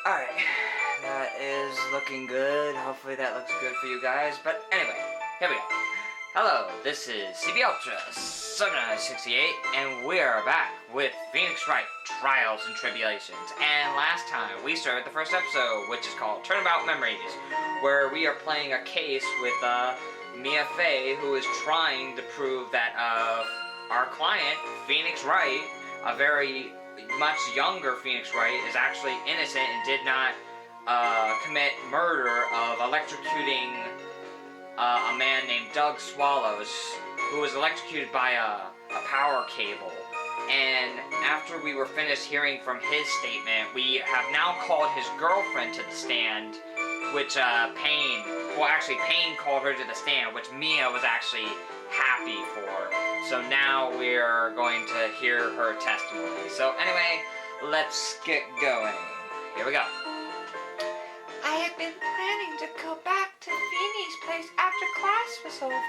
Alright, that is looking good. Hopefully that looks good for you guys. But anyway, here we go. Hello, this is CB Ultra 7968, and we are back with Phoenix Wright, Trials and Tribulations. And last time we started the first episode, which is called Turnabout Memories, where we are playing a case with Mia Fey, who is trying to prove that our client, Phoenix Wright, a very much younger Phoenix Wright, is actually innocent and did not commit murder of electrocuting a man named Doug Swallows, who was electrocuted by a power cable. And after we were finished hearing from his statement, we have now called his girlfriend to the stand, which Payne called her to the stand, which Mia was actually happy for. So now we're going to hear her testimony. So anyway, let's get going. Here we go. I had been planning to go back to Feenie's place after class was over.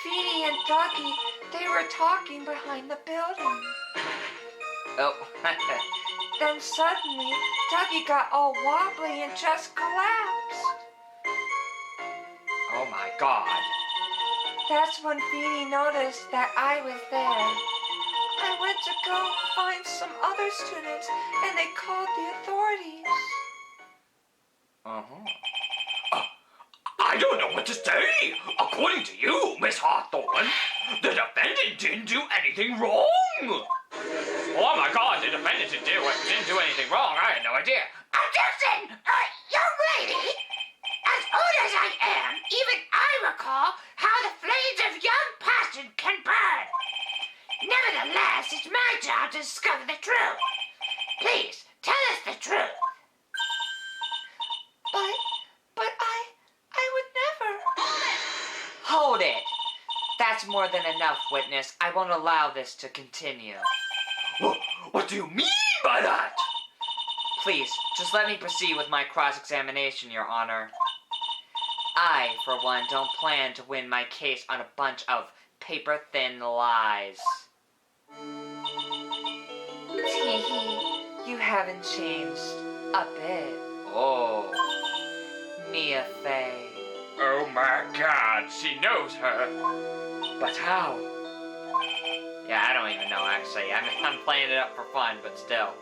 Feenie and Dougie, they were talking behind the building. Oh. Then suddenly, Dougie got all wobbly and just collapsed. Oh my God. That's when Feenie noticed that I was there. I went to go find some other students, and they called the authorities. I don't know what to say. According to you, Miss Hawthorne, the defendant didn't do anything wrong. Oh my God, the defendant didn't do anything wrong. I had no idea. Objection! Young lady! As old as I am, even I recall how the flames of young passion can burn. Nevertheless, it's my job to discover the truth. Please, tell us the truth. But I would never. Hold it! That's more than enough, witness. I won't allow this to continue. What do you mean by that? Please, just let me proceed with my cross-examination, Your Honor. I, for one, don't plan to win my case on a bunch of paper-thin lies. Tee-hee, you haven't changed a bit. Oh. Mia Fey. Oh my God, she knows her. But how? Yeah, I don't even know, actually. I'm playing it up for fun, but still.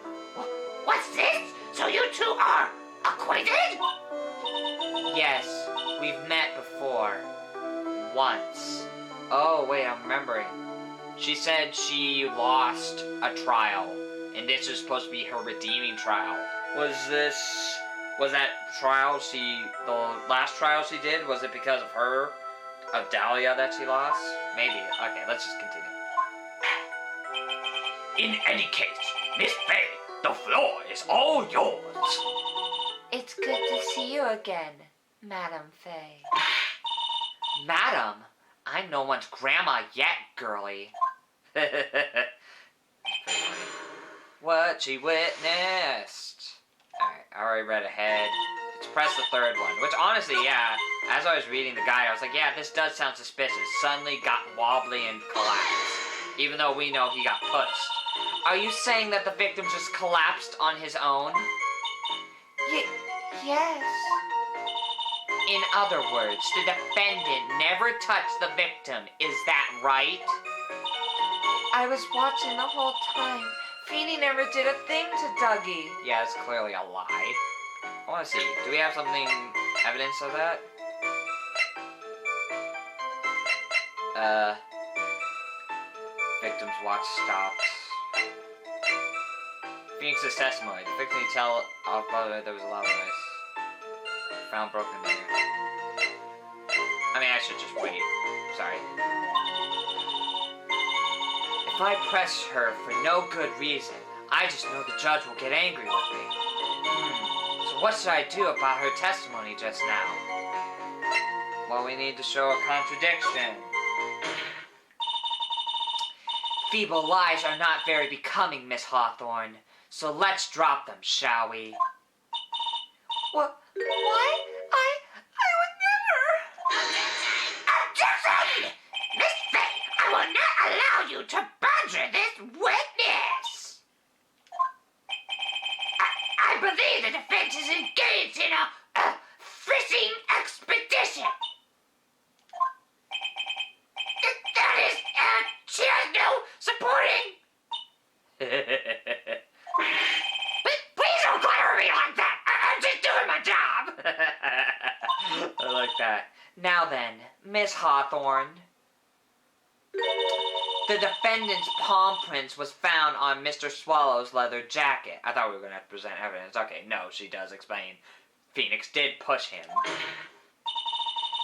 What's this? So you two are acquainted? Yes, we've met before. Once. Oh, wait, I'm remembering. She said she lost a trial, and this was supposed to be her redeeming trial. Was that trial the last trial she did, was it because of her, of Dahlia, that she lost? Maybe. Okay, let's just continue. In any case, Miss Fey, the floor is all yours. It's good to see you again, Madam Fey. Madam? I'm no one's grandma yet, girlie. What she witnessed. Alright, I already read ahead. Let's press the third one. Which, honestly, yeah, as I was reading the guide, I was like, yeah, this does sound suspicious. Suddenly got wobbly and collapsed. Even though we know he got pushed. Are you saying that the victim just collapsed on his own? Yes. In other words, the defendant never touched the victim. Is that right? I was watching the whole time. Feenie never did a thing to Dougie. Yeah, it's clearly a lie. I want to see. Do we have something, evidence of that? Victim's watch stopped. Phoenix's testimony. The victim could tell off by there was a loud noise. Found broken mirror. I mean, I should just wait. Sorry. If I press her for no good reason, I just know the judge will get angry with me. So what should I do about her testimony just now? Well, we need to show a contradiction. Feeble lies are not very becoming, Miss Hawthorne. So let's drop them, shall we? What? I would never. Objection! Miss Fey, I will not allow you to badger this witness. believe the defense is engaged in a fishing expedition. That is, she has no supporting. Please don't glare at me like that. I'm just doing my job. I like that. Now then, Miss Hawthorne. The defendant's palm prints was found on Mr. Swallow's leather jacket. I thought we were going to have to present evidence. Okay, no, she does explain. Phoenix did push him.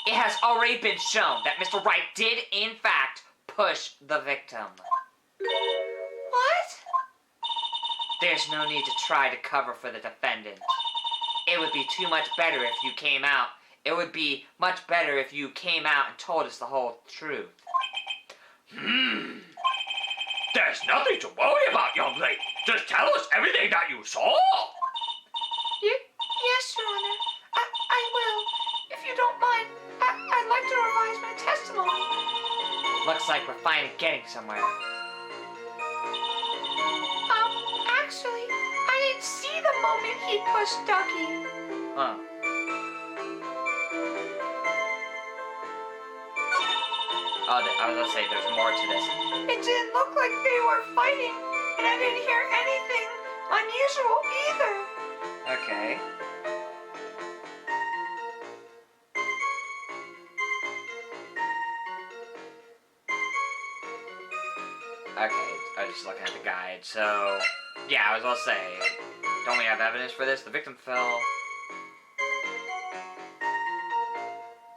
It has already been shown that Mr. Wright did, in fact, push the victim. What? There's no need to try to cover for the defendant. It would be too much better if you came out. It would be much better if you came out and told us the whole truth. There's nothing to worry about, young lady. Just tell us everything that you saw. Yes, Your Honor. I will. If you don't mind, I'd like to revise my testimony. Looks like we're finally getting somewhere. Actually, I didn't see the moment he pushed Dougie. Huh. Oh, I was gonna say, there's more to this. It didn't look like they were fighting, and I didn't hear anything unusual either. Okay. Okay, I was just looking at the guide. So, yeah, I was gonna say, don't we have evidence for this? The victim fell.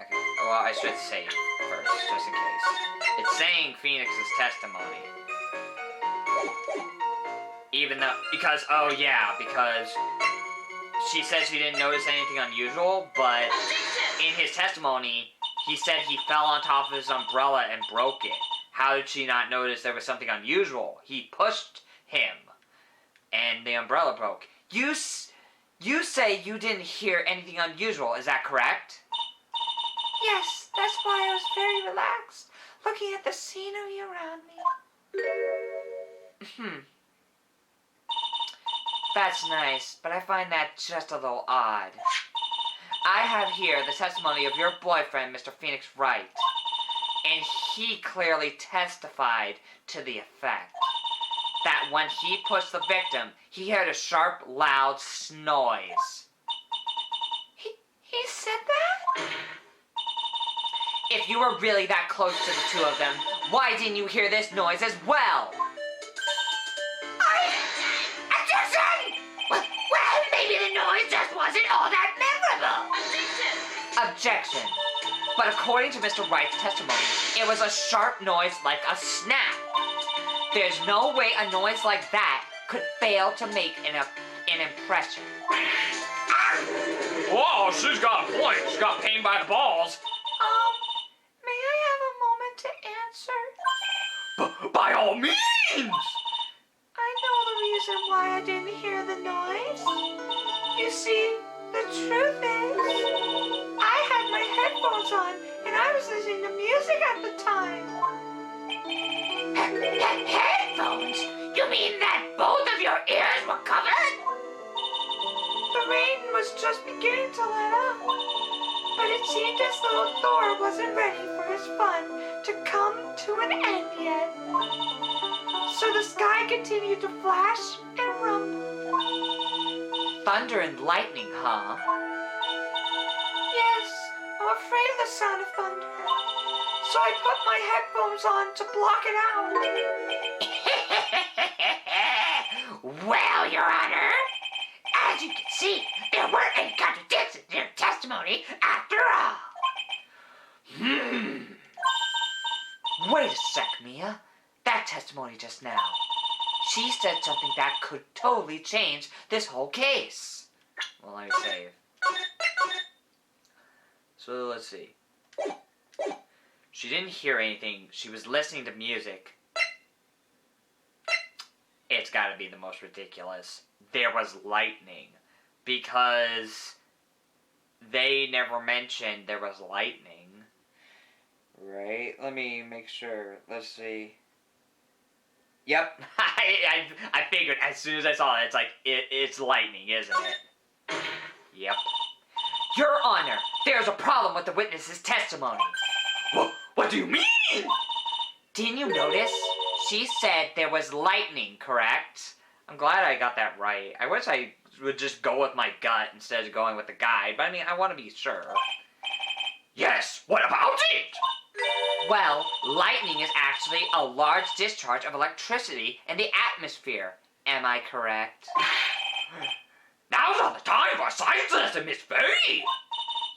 Okay, well, I should save first, just in case. It's saying Phoenix's testimony. Even though, because she said she didn't notice anything unusual, but in his testimony, he said he fell on top of his umbrella and broke it. How did she not notice there was something unusual? He pushed him, and the umbrella broke. You say you didn't hear anything unusual, is that correct? Yes, that's why I was very relaxed, looking at the scenery around me. That's nice, but I find that just a little odd. I have here the testimony of your boyfriend, Mr. Phoenix Wright, and he clearly testified to the effect that when he pushed the victim, he heard a sharp, loud noise. He said that? If you were really that close to the two of them, why didn't you hear this noise as well? Objection! Well, maybe the noise just wasn't all that memorable. Objection. But according to Mr. Wright's testimony, it was a sharp noise like a snap. There's no way a noise like that could fail to make an impression. Whoa, she's got a point. She's got pain by the balls. May I have a moment to answer? By all means! I know the reason why I didn't hear the noise. You see, the truth is, I had my headphones on and I was listening to music at the time. Headphones? You mean that both of your ears were covered? The rain was just beginning to let up, but it seemed as though Thor wasn't ready for his fun to come to an end yet. So the sky continued to flash and rumble. Thunder and lightning, huh? Yes, I'm afraid of the sound of thunder. So I put my headphones on to block it out. Well, Your Honor, as you can see, there weren't any contradictions in your testimony after all. Wait a sec, Mia. That testimony just now. She said something that could totally change this whole case. Well, let me save. So, let's see. She didn't hear anything. She was listening to music. It's gotta be the most ridiculous. There was lightning. Because they never mentioned there was lightning. Right? Let me make sure. Let's see. Yep. I figured as soon as I saw it, it's like, it's lightning, isn't it? Yep. Your Honor, there's a problem with the witness's testimony. What do you mean? Didn't you notice? She said there was lightning, correct? I'm glad I got that right. I wish I would just go with my gut instead of going with the guide, but I mean, I want to be sure. Yes, what about it? Well, lightning is actually a large discharge of electricity in the atmosphere. Am I correct? Now's not the time for a science lesson, Miss Faye.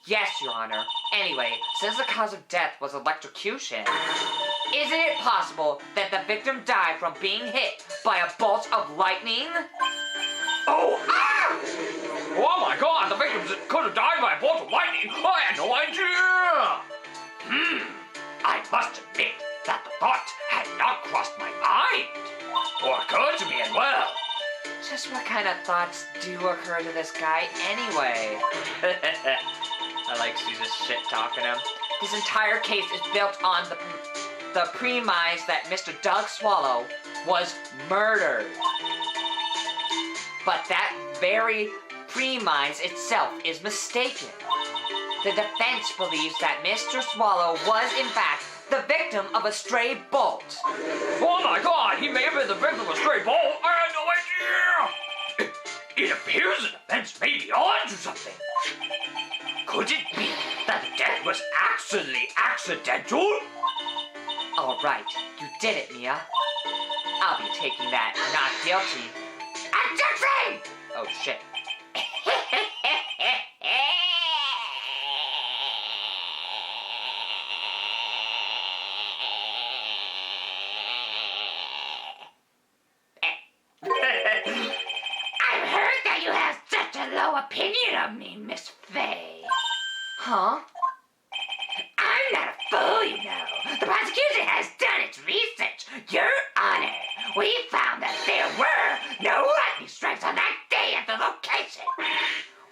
Yes, Your Honor. Anyway, since the cause of death was electrocution, isn't it possible that the victim died from being hit by a bolt of lightning? Oh, ah! Oh my god, the victim could have died by a bolt of lightning. I had no idea. I must admit that the thought had not crossed my mind. Or occurred to me as well. Just what kind of thoughts do occur to this guy anyway? I like she's just shit-talking him. This entire case is built on the premise that Mr. Doug Swallow was murdered. But that very premise itself is mistaken. The defense believes that Mr. Swallow was, in fact, the victim of a stray bolt. Oh my god, he may have been the victim of a stray bolt. I had no idea. It appears the defense may be on to something. Could it be that the death was actually accidental? All right, you did it, Mia. I'll be taking that not guilty. Objection! Oh, shit. I've heard that you have such a low opinion of me, Miss Faye. Huh? I'm not a fool, you know. The prosecution has done its research. Your Honor, we found that there were no lightning strikes on that day at the location.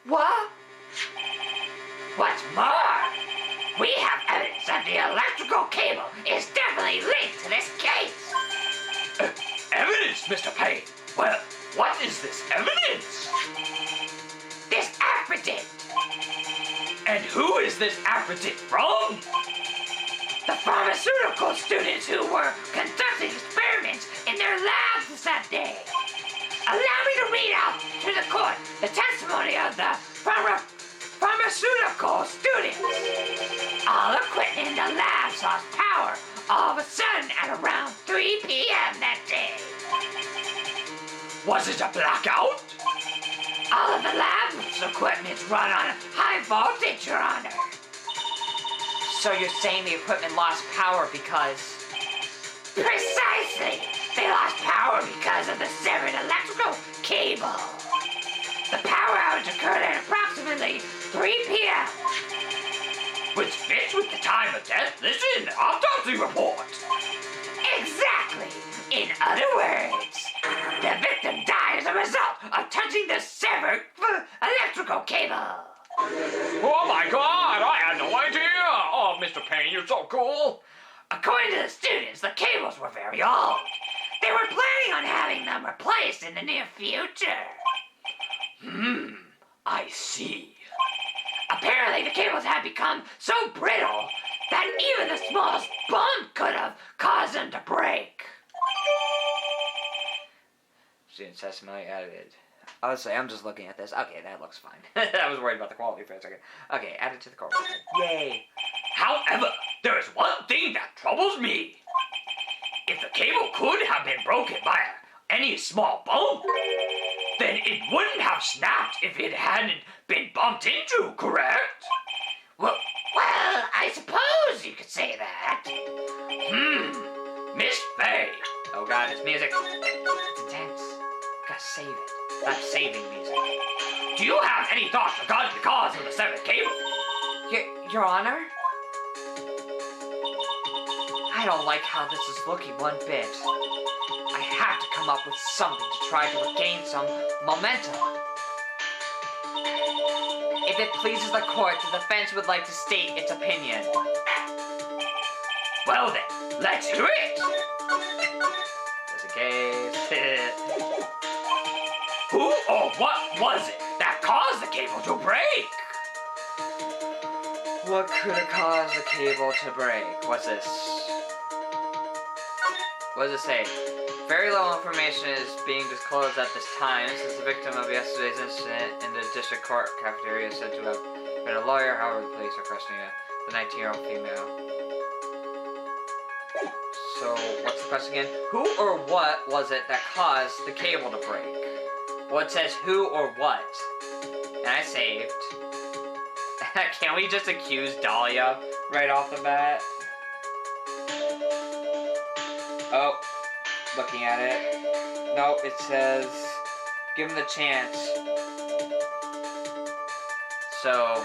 What? What's more, we have evidence that the electrical cable is definitely linked to this case. Evidence, Mr. Payne. Well, what is this evidence? This affidavit. And who is this affidavit from? The pharmaceutical students who were conducting experiments in their labs that day. Allow me to read out to the court the testimony of the pharmaceutical students. All equipment in the labs lost power all of a sudden at around 3 p.m. that day. Was it a blackout? All of the lab's equipment run on high voltage, Your Honor. So you're saying the equipment lost power because... Precisely! They lost power because of the severed electrical cable. The power outage occurred at approximately 3 p.m. Which fits with the time of death listed in the autopsy report. Exactly! In other words, the victim died as a result of touching the severed electrical cable. Oh my god, I had no idea. Oh, Mr. Payne, you're so cool. According to the students, the cables were very old. They were planning on having them replaced in the near future. I see. Apparently, the cables had become so brittle that even the smallest bump could have caused them to break. Student testimony edited. Honestly, I'm just looking at this. Okay, that looks fine. I was worried about the quality for a second. Okay, added to the court record. Yay! However, there is one thing that troubles me. If the cable could have been broken by any small bump, then it wouldn't have snapped if it hadn't been bumped into, correct? Well, I suppose you could say that. Miss Faye. Oh god, it's music. It's intense. Gotta save it. That's saving music. Do you have any thoughts regarding the cause of the severed cable? Your Honor? I don't like how this is looking one bit. I have to come up with something to try to regain some momentum. If it pleases the court, the defense would like to state its opinion. Well then, let's hear it. Just in case. Who or what was it that caused the cable to break? What could have caused the cable to break? What's this? What does it say? Very little information is being disclosed at this time, since the victim of yesterday's incident in the district court cafeteria is said to have been a lawyer. However, the police are questioning the 19-year-old female. So, what's the question again? Who or what was it that caused the cable to break? Well, it says who or what. And I saved. Can we just accuse Dahlia right off the bat? Oh, looking at it. Nope, it says give him the chance. So,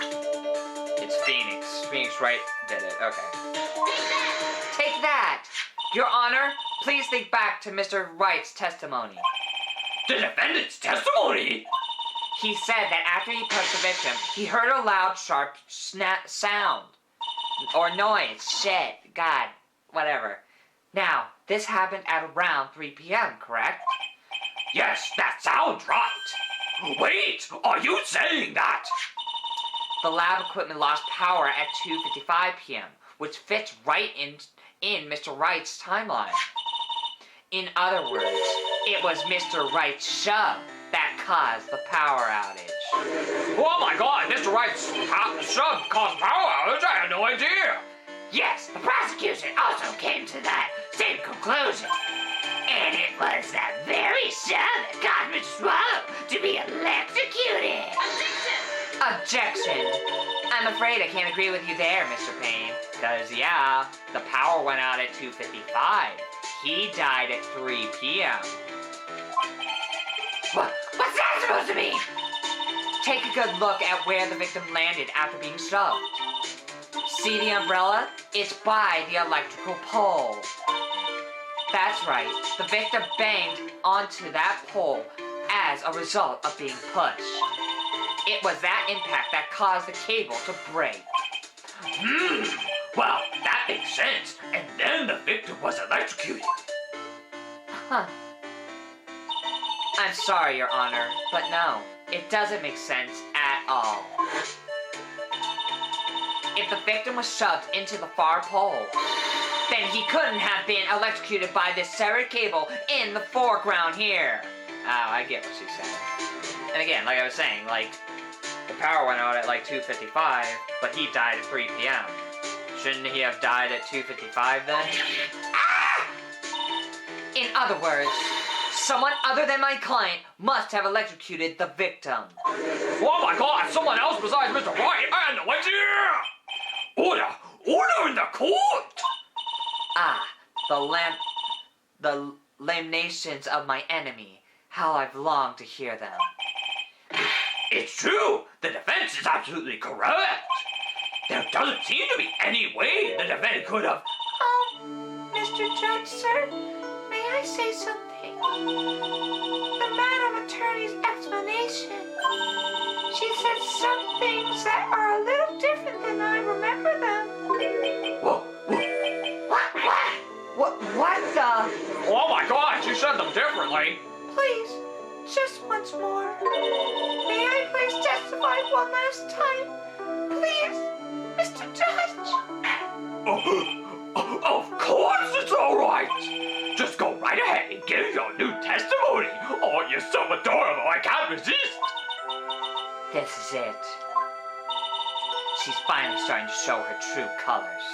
it's Phoenix. Phoenix Wright did it. Okay. Take that! Your Honor, please think back to Mr. Wright's testimony. The defendant's testimony? He said that after he punched the victim, he heard a loud, sharp sound. Or noise. Shit. God. Whatever. Now, this happened at around 3 p.m., correct? Yes, that sounds right. Wait, are you saying that? The lab equipment lost power at 2:55 p.m., which fits right in Mr. Wright's timeline. In other words, it was Mr. Wright's shove that caused the power outage. Oh my god, Mr. Wright's shove caused power outage? I had no idea. Yes, the prosecution also came to that same conclusion. And it was that very shove that caused Mr. Swallow to be electrocuted. Objection! I'm afraid I can't agree with you there, Mr. Payne. Because, yeah, the power went out at 2:55. He died at 3 p.m. What's that supposed to mean? Take a good look at where the victim landed after being shoved. See the umbrella? It's by the electrical pole. That's right, the victim banged onto that pole as a result of being pushed. It was that impact that caused the cable to break. Well, that makes sense. And then the victim was electrocuted. Huh. I'm sorry, Your Honor, but no, it doesn't make sense at all. If the victim was shoved into the far pole, then he couldn't have been electrocuted by this severed cable in the foreground here. Oh, I get what she's saying. And again, like I was saying, like, the power went out at like 2:55, but he died at 3 p.m. Shouldn't he have died at 2:55 then? In other words, someone other than my client must have electrocuted the victim. Oh my god, someone else besides Mr. Wright! I had no idea! Order in the court! Ah, the lamentations of my enemy. How I've longed to hear them. It's true! The defense is absolutely correct! There doesn't seem to be any way the defendant could have... Mr. Judge, sir, may I say something? The Madam Attorney's explanation. She said some things that are a little different than I remember them. What the? Oh my god, she said them differently! Please, just once more. May I please testify one last time? Please, Mr. Judge. Of course it's alright! Just go right ahead and give your new testimony! Oh, you're so adorable, I can't resist! This is it. She's finally starting to show her true colors.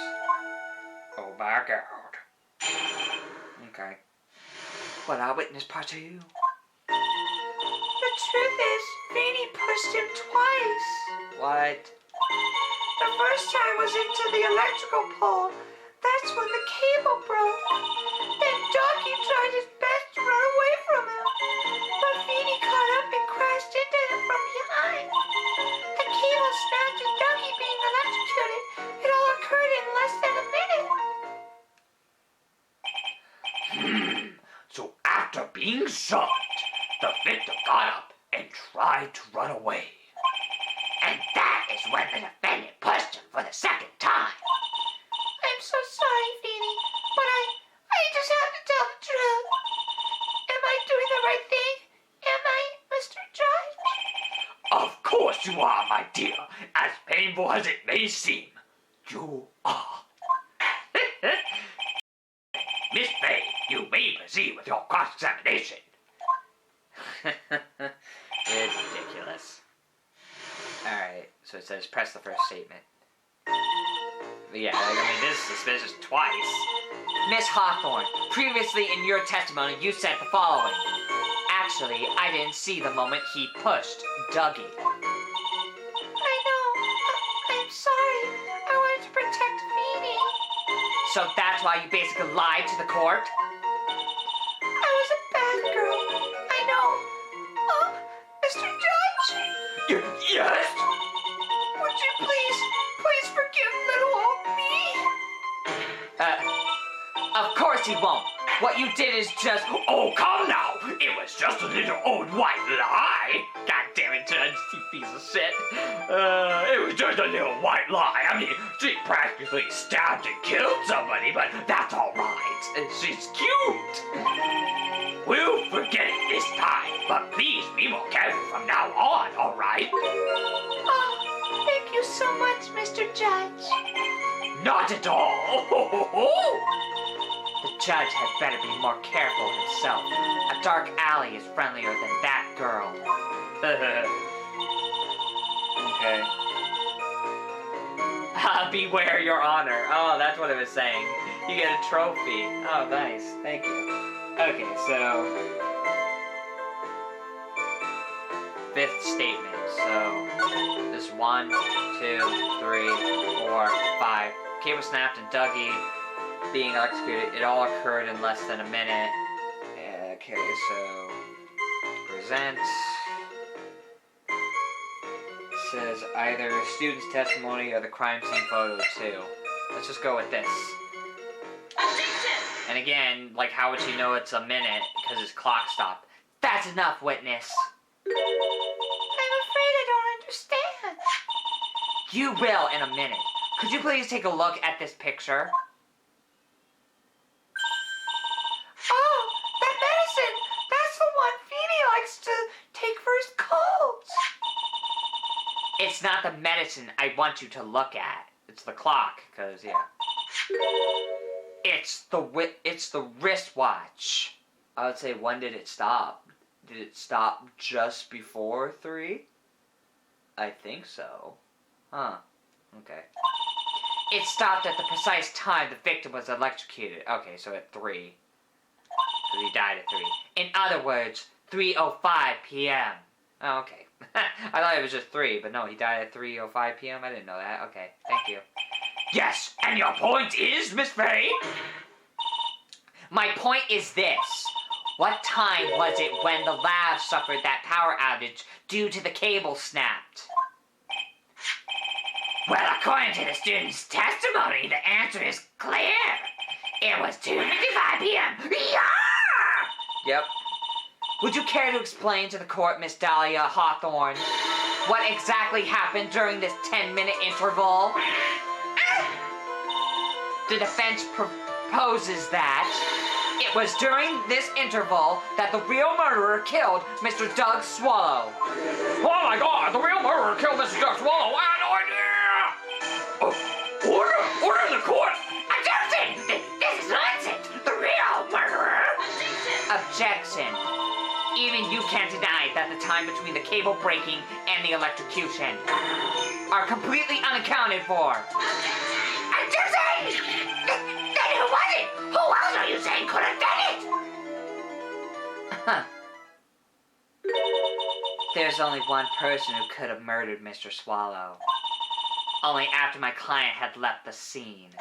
Oh my god. Okay. What, our witness part 2? The truth is, Vinny pushed him twice. What? The first time was into the electrical pole. That's when the cable broke. Then Ducky tried his best to run away from him. But Vinny caught up and crashed into him from behind. The cable snapped and Ducky being electrocuted. It all occurred in less than a minute. So after being shot, the victim got up and tried to run away. And that is when the defendant pushed him for the second time. I'm so sorry, Vinny, but I just have to tell the truth. Am I doing the right thing? Am I, Mr. Judge? Of course you are, my dear. As painful as it may seem, you are. Miss Faye, you may proceed with your cross-examination. Ridiculous. Alright, so it says press the first statement. Yeah, I mean, this is suspicious twice. Miss Hawthorne, previously in your testimony, you said the following. Actually, I didn't see the moment he pushed Dougie. I know. I'm sorry. I wanted to protect Feeny. So that's why you basically lied to the court? I was a bad girl. I know. Oh, Mr. Judge? Yes? Would you please forgive little old me? Of course he won't. What you did is just... Oh, come now! It was just a little old white lie! God damn it, Judge, you piece of shit. It was just a little white lie. I mean, she practically stabbed and killed somebody, but that's alright. She's cute! We'll forget it this time, but please be more careful from now on, alright? Oh, thank you so much, Mr. Judge. Not at all! The judge had better be more careful himself. A dark alley is friendlier than that girl. Okay. Beware, Your Honor. Oh, that's what it was saying. You get a trophy. Oh, nice. Thank you. Okay, so... Fifth statement. So, this 1, 2, 3, 4, 5. Cable snapped and Dougie being executed. It all occurred in less than a minute. Okay, so... Present... Says either student's testimony or the crime scene photo too. Let's just go with this. And again, like, how would you know it's a minute? Because his clock stopped. That's enough, witness. I'm afraid I don't understand. You will in a minute. Could you please take a look at this picture? Oh, that medicine! That's the one Feeny likes to take for his colds. It's not the medicine I want you to look at. It's the clock, because, yeah. It's the wristwatch. I would say, when did it stop? Did it stop just before 3? I think so. Huh. Okay. It stopped at the precise time the victim was electrocuted. Okay, so at 3. Because he died at 3. In other words, 3:05 p.m. Oh, okay. I thought it was just 3, but no, he died at 3:05 p.m. I didn't know that. Okay, thank you. Yes, and your point is, Miss Faye? My point is this. What time was it when the lab suffered that power outage due to the cable snapped? Well, according to the student's testimony, the answer is clear. It was 2:55 p.m. Yeah! Yep. Would you care to explain to the court, Miss Dahlia Hawthorne, what exactly happened during this 10-minute interval? The defense proposes that it was during this interval that the real murderer killed Mr. Doug Swallow. Oh my god, the real murderer killed Mr. Doug Swallow! I had no idea! Order in the court! Objection! This is nonsense! The real murderer! Objection. Even you can't deny that the time between the cable breaking and the electrocution are completely unaccounted for. Objection! Then who was it? Who else are you saying could have done it? Huh. There's only one person who could have murdered Mr. Swallow. Only after my client had left the scene.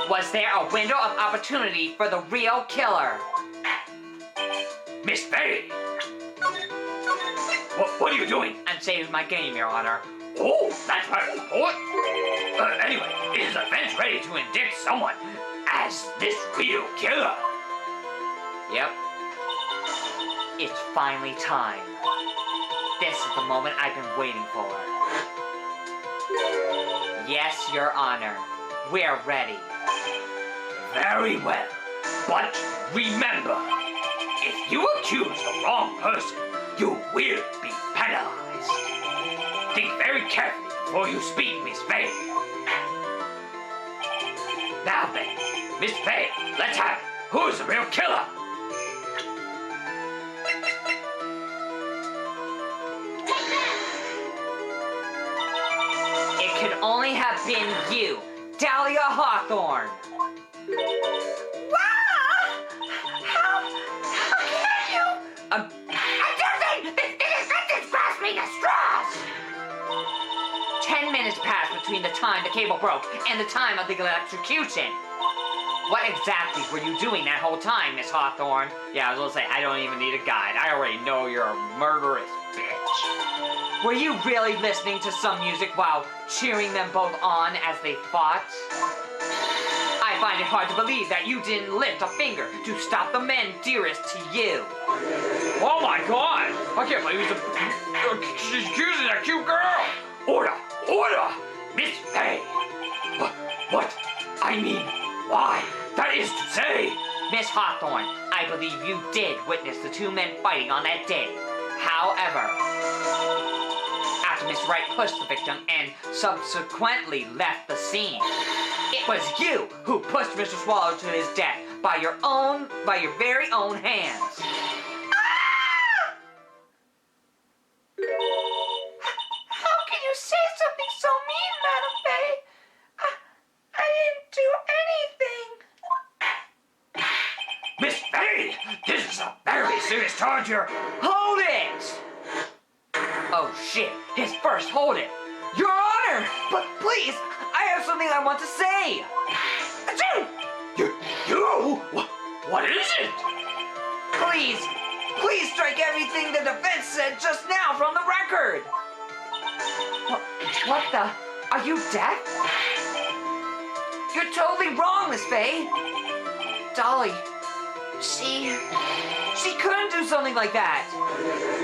Was there a window of opportunity for the real killer? Miss Faye! What are you doing? I'm saving my game, Your Honor. Oh, that's part of the point. Anyway, is the defense ready to indict someone as this real killer? Yep. It's finally time. This is the moment I've been waiting for. Yes, Your Honor. We're ready. Very well. But remember, if you accuse the wrong person, you will be penalized. Think carefully before you speak, Miss Faye. Now then, Miss Faye, let's have it. Who's the real killer? It could only have been you, Dahlia Hawthorne. Wow! How can you? I don't think this is grasping at straws. 10 minutes passed between the time the cable broke and the time of the electrocution. What exactly were you doing that whole time, Miss Hawthorne? Yeah, I was gonna say, I don't even need a guide. I already know you're a murderous bitch. Were you really listening to some music while cheering them both on as they fought? I find it hard to believe that you didn't lift a finger to stop the men dearest to you. Oh my God! I can't believe she's accusing that cute girl. Order! Order! Miss Faye! What? I mean, why? That is to say... Miss Hawthorne, I believe you did witness the two men fighting on that day. However, after Miss Wright pushed the victim and subsequently left the scene, it was you who pushed Mr. Swallow to his death by your very own hands. How can you say something so mean, Madam Faye? I didn't do anything. Miss Faye! This is a very serious charge here. Hold it! Oh shit, his first hold it. Your Honor! But please, I have something I want to say. Achoo! You? What is it? Please strike everything the defense said just now from the record. What the? Are you deaf? You're totally wrong, Miss Faye. Dolly, she couldn't do something like that.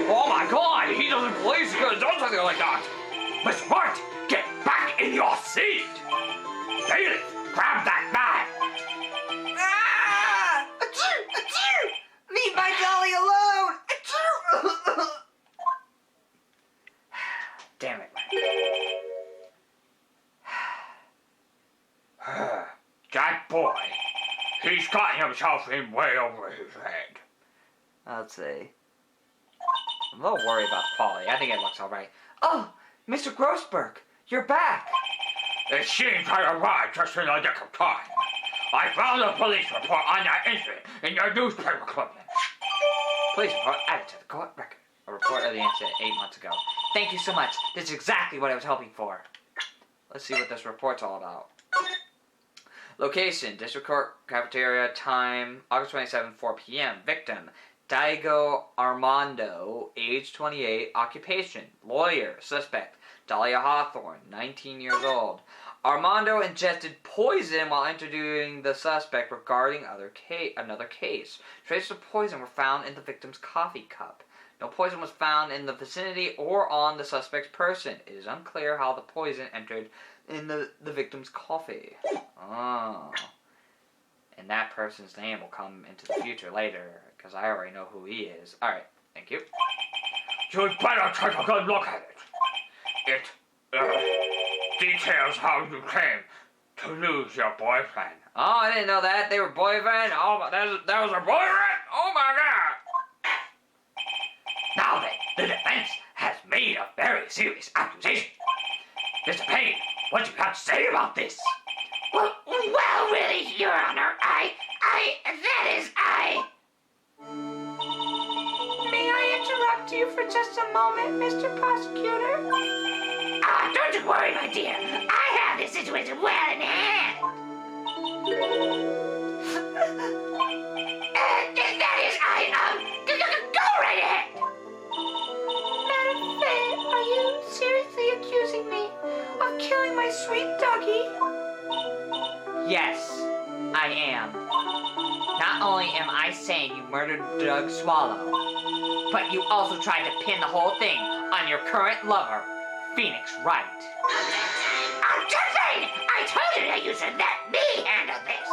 Oh my God! He doesn't believe she could have done something like that. Miss Wright, get back in your seat. Bailey, grab that bag. Ah! Achoo! Achoo! Leave my Dolly alone! Achoo! Damn it. That boy, he's got himself in way over his head. Let's see. I'm a little worried about Polly. I think it looks alright. Oh, Mr. Grossberg, you're back. It seems I arrived just in the nick of time. I found a police report on that incident in your newspaper clipping. Police report added to the court record. A report of the incident 8 months ago. Thank you so much. This is exactly what I was hoping for. Let's see what this report's all about. Location, District Court Cafeteria, time, August 27, 4 p.m. Victim, Diego Armando, age 28, occupation, lawyer, suspect, Dahlia Hawthorne, 19 years old. Armando ingested poison while interviewing the suspect regarding another case. Traces of poison were found in the victim's coffee cup. No poison was found in the vicinity or on the suspect's person. It is unclear how the poison entered in the victim's coffee. Oh. And that person's name will come into the future later, because I already know who he is. Alright, thank you. You'd better take a good look at it. It, details how you came to lose your boyfriend. Oh, I didn't know that. They were boyfriend? Oh, that was a boyfriend? Oh my god! Now then, the defense has made a very serious accusation. Mr. Payne, what do you have to say about this? Well, really, Your Honor, May I interrupt you for just a moment, Mr. Prosecutor? Don't you worry, my dear. I have this situation well in hand. Go right ahead. Madam Faye, are you seriously accusing me of killing my sweet doggy? Yes, I am. Not only am I saying you murdered Doug Swallow, but you also tried to pin the whole thing on your current lover, Phoenix Wright. I'm just saying, I told you that you should let me handle this.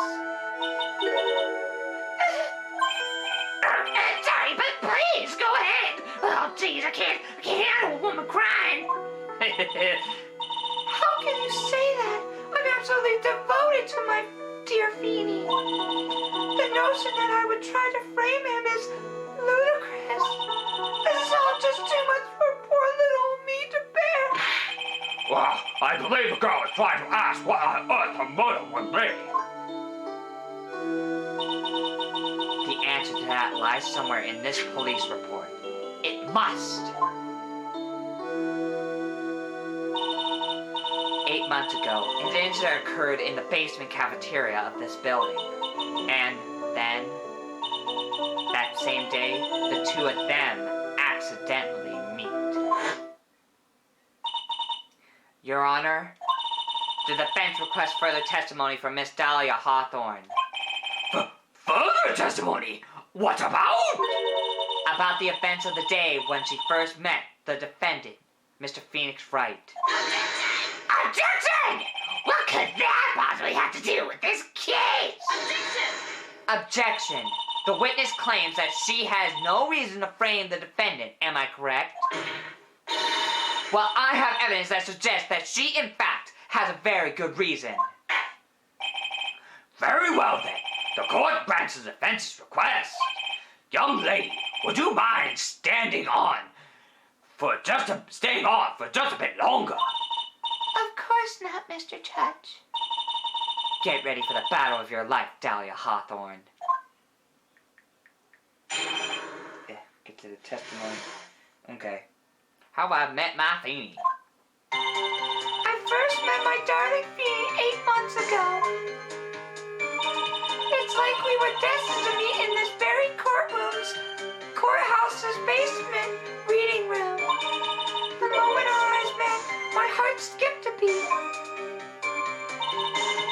Sorry, but please, go ahead. Oh, jeez, I can't handle a woman crying. How can you say that? I'm absolutely devoted to my dear Feeny. The notion that I would try to frame him is ludicrous. This is all just too much for poor little me to bear. Well, I believe the girl is trying to ask what on earth her motive would be. The answer to that lies somewhere in this police report. It must. 8 months ago, an incident occurred in the basement cafeteria of this building. And then, that same day, the two of them accidentally meet. Your Honor, the defense requests further testimony from Miss Dahlia Hawthorne. Further testimony? What about? About the events of the day when she first met the defendant, Mr. Phoenix Wright. Objection! What could that possibly have to do with this case? Objection! The witness claims that she has no reason to frame the defendant, am I correct? Well, I have evidence that suggests that she, in fact, has a very good reason. Very well then. The court grants the defense's request. Young lady, would you mind staying on for just a bit longer? Of course not, Mr. Judge. Get ready for the battle of your life, Dahlia Hawthorne. Yeah, get to the testimony. Okay. How I met my Feeny. I first met my darling Feeny 8 months ago. It's like we were destined to meet in this very courthouse's basement reading room. The moment our eyes met, my heart skipped a beat.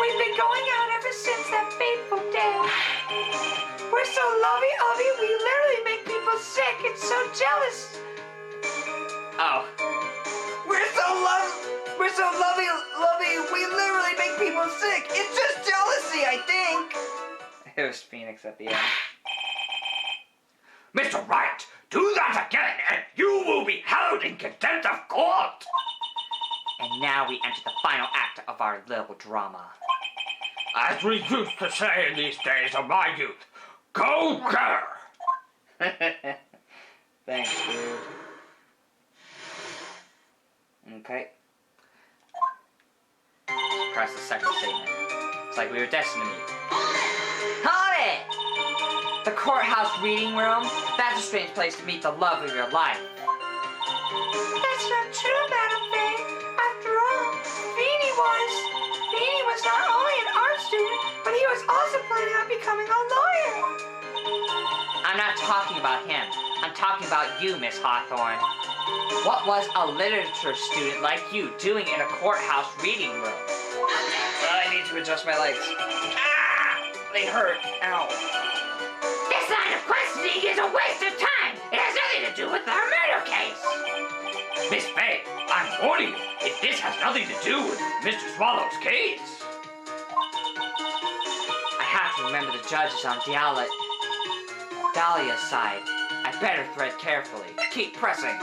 We've been going out ever since that fateful day. We're so lovey-ovey, we literally make people sick. It's so jealous. Oh. We're so lovey, we literally make people sick. It's just jealousy, I think. It was Phoenix at the end. Mr. Wright, do that again and you will be held in contempt of court. And now we enter the final act of our little drama. As we used to say in these days of my youth, go girl. Thanks, dude. Okay. Press the second statement. It's like we were destined to meet. Hold it! The courthouse reading room? That's a strange place to meet the love of your life. That's not true, Madam Faye. After all, Feeny was not only an art student, but he was also planning on becoming a lawyer. I'm not talking about him. I'm talking about you, Miss Hawthorne. What was a literature student like you doing in a courthouse reading room? I need to adjust my legs. Ah! They hurt. Ow. This line of questioning is a waste of time. It has nothing to do with our murder case. Miss Faye, I'm warning you, if this has nothing to do with Mr. Swallow's case. I have to remember the judge is on Dahlia's side. I better tread carefully. Keep pressing.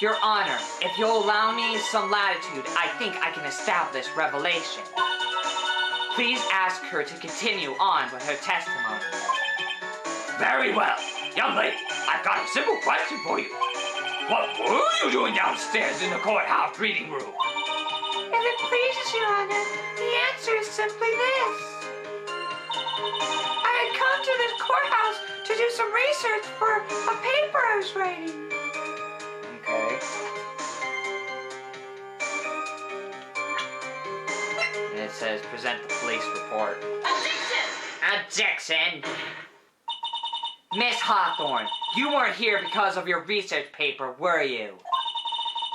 Your Honor, if you'll allow me some latitude, I think I can establish revelation. Please ask her to continue on with her testimony. Very well. Young lady, I've got a simple question for you. What were you doing downstairs in the courthouse reading room? If it pleases Your Honor, the answer is simply this. I had come to this courthouse to do some research for a paper I was writing. Okay. And it says, present the police report. Objection! Miss Hawthorne, you weren't here because of your research paper, were you?